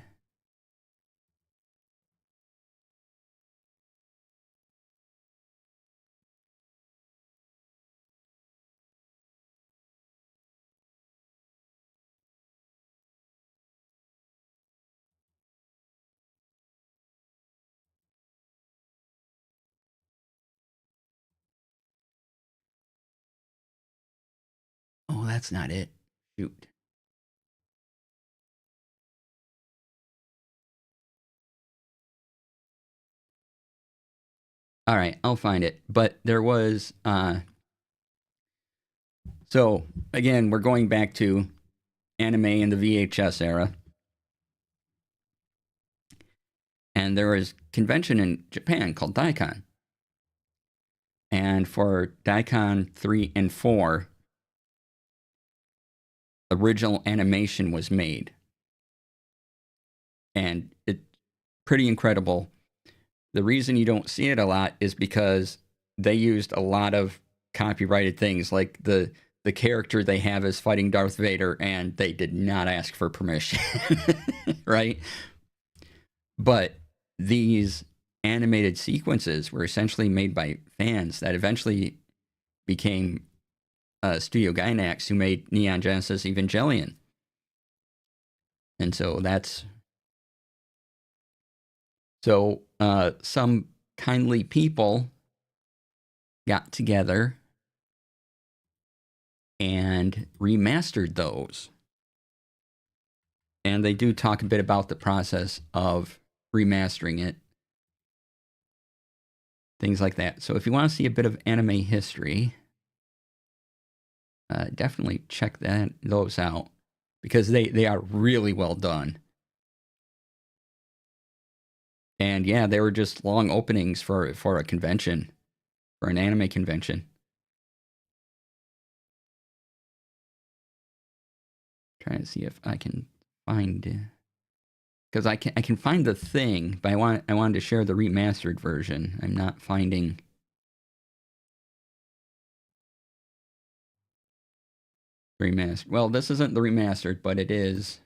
Oh, that's not it. Shoot. All right, I'll find it. But there was so again, we're going back to anime in the VHS era. And there was a convention in Japan called Daikon. And for Daikon 3 and 4, original animation was made. And it's pretty incredible. The reason you don't see it a lot is because they used a lot of copyrighted things, like the character they have is fighting Darth Vader, and they did not ask for permission, right? But these animated sequences were essentially made by fans that eventually became Studio Gainax, who made Neon Genesis Evangelion. And so that's... So some kindly people got together and remastered those. And they do talk a bit about the process of remastering it. Things like that. So if you want to see a bit of anime history, definitely check those out, because they are really well done. And yeah, they were just long openings for a convention, for an anime convention. Trying to see if I can find, because I can find the thing, but I wanted to share the remastered version. I'm not finding. Remastered. Well, this isn't the remastered, but it is.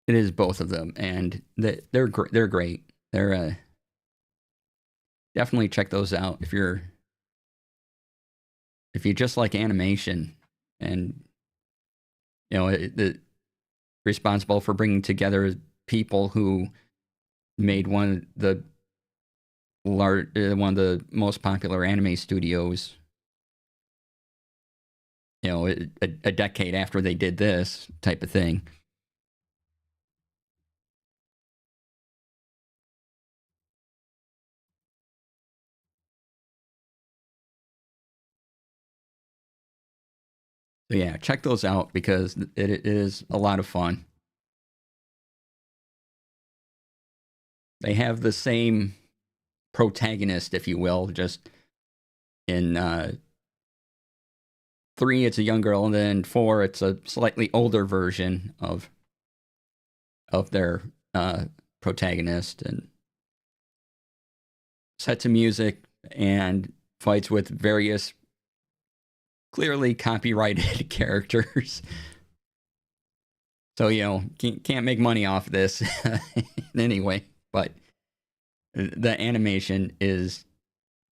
It is both of them, and they're great. They're definitely check those out if you just like animation, and the responsible for bringing together people who made one of the most popular anime studios a decade after they did this type of thing. So yeah, check those out because it is a lot of fun. They have the same protagonist, if you will, just in 3 it's a young girl, and then 4 it's a slightly older version of their protagonist, and set to music and fights with various clearly copyrighted characters. So, can't make money off this anyway, but the animation is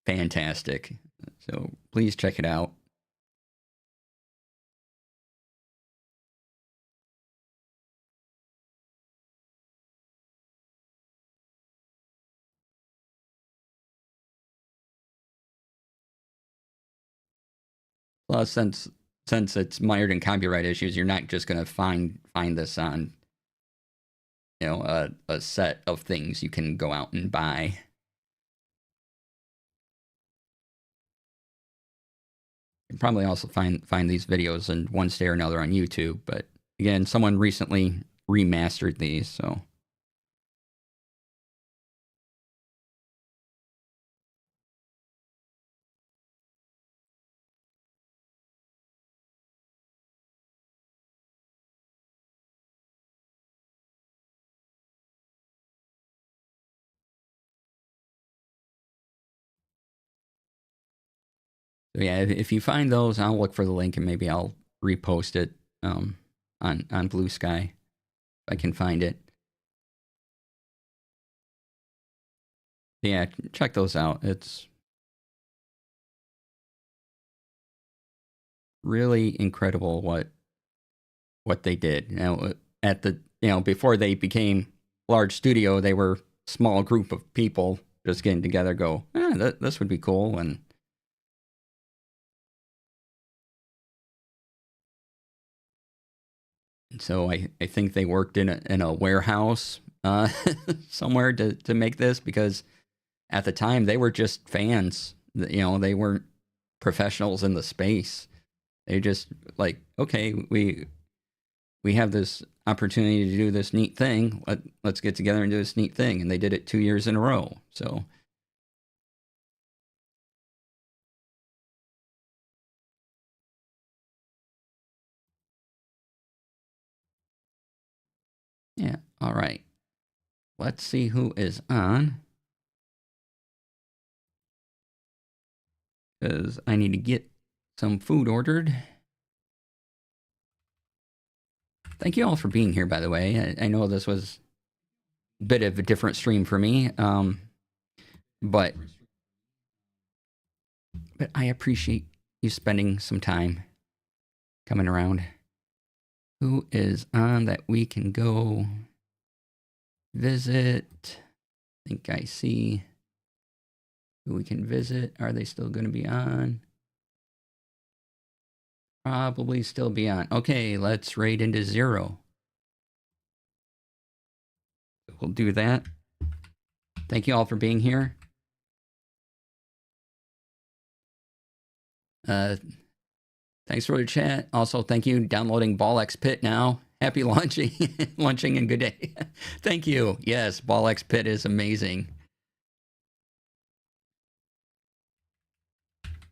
fantastic. So please check it out. Plus, since it's mired in copyright issues, you're not just going to find this on a set of things you can go out and buy. You can probably also find these videos in one state or another on YouTube. But again, someone recently remastered these, so. So yeah, if you find those, I'll look for the link and maybe I'll repost it on Blue Sky if I can find it. Yeah, check those out. It's really incredible what they did. Now, at the before they became large studio, they were small group of people just getting together. Go, this would be cool, and so I think they worked in a warehouse somewhere to make this, because at the time they were just fans. They weren't professionals in the space. They just like, okay, we have this opportunity to do this neat thing. Let's get together and do this neat thing, and they did it 2 years in a row. So. Yeah, all right. Let's see who is on, because I need to get some food ordered. Thank you all for being here, by the way. I know this was a bit of a different stream for me, but I appreciate you spending some time coming around. Who is on that we can go visit? I think I see who we can visit. Are they still going to be on? Probably still be on. Okay, let's raid into 0. We'll do that. Thank you all for being here. Thanks for the chat. Also, thank you downloading BallX Pit now. Happy launching, and good day. Thank you. Yes, BallX Pit is amazing.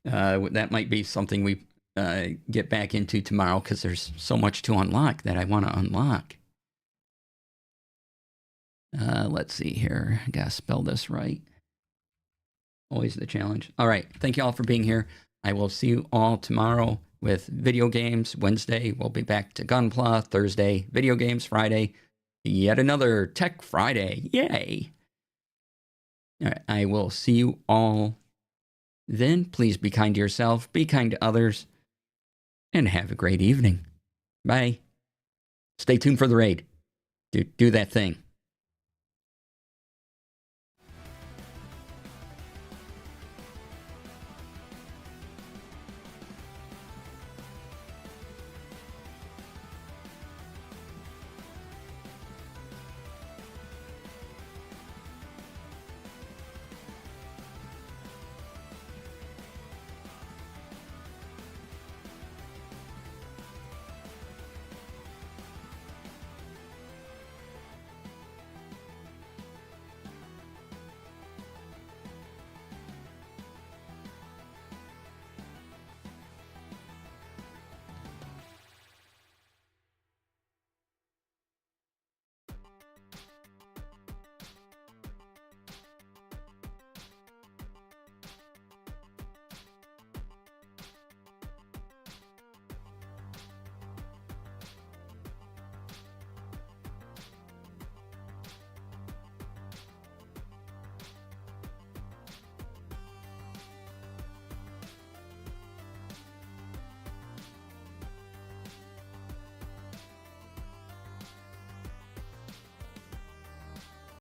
That might be something we get back into tomorrow, because there's so much to unlock that I want to unlock. Let's see here. I gotta spell this right. Always the challenge. All right. Thank you all for being here. I will see you all tomorrow with video games. Wednesday, we'll be back to Gunpla. Thursday, video games. Friday, yet another Tech Friday. Yay. All right. I will see you all then. Please be kind to yourself, be kind to others, and have a great evening. Bye. Stay tuned for the raid. Do that thing.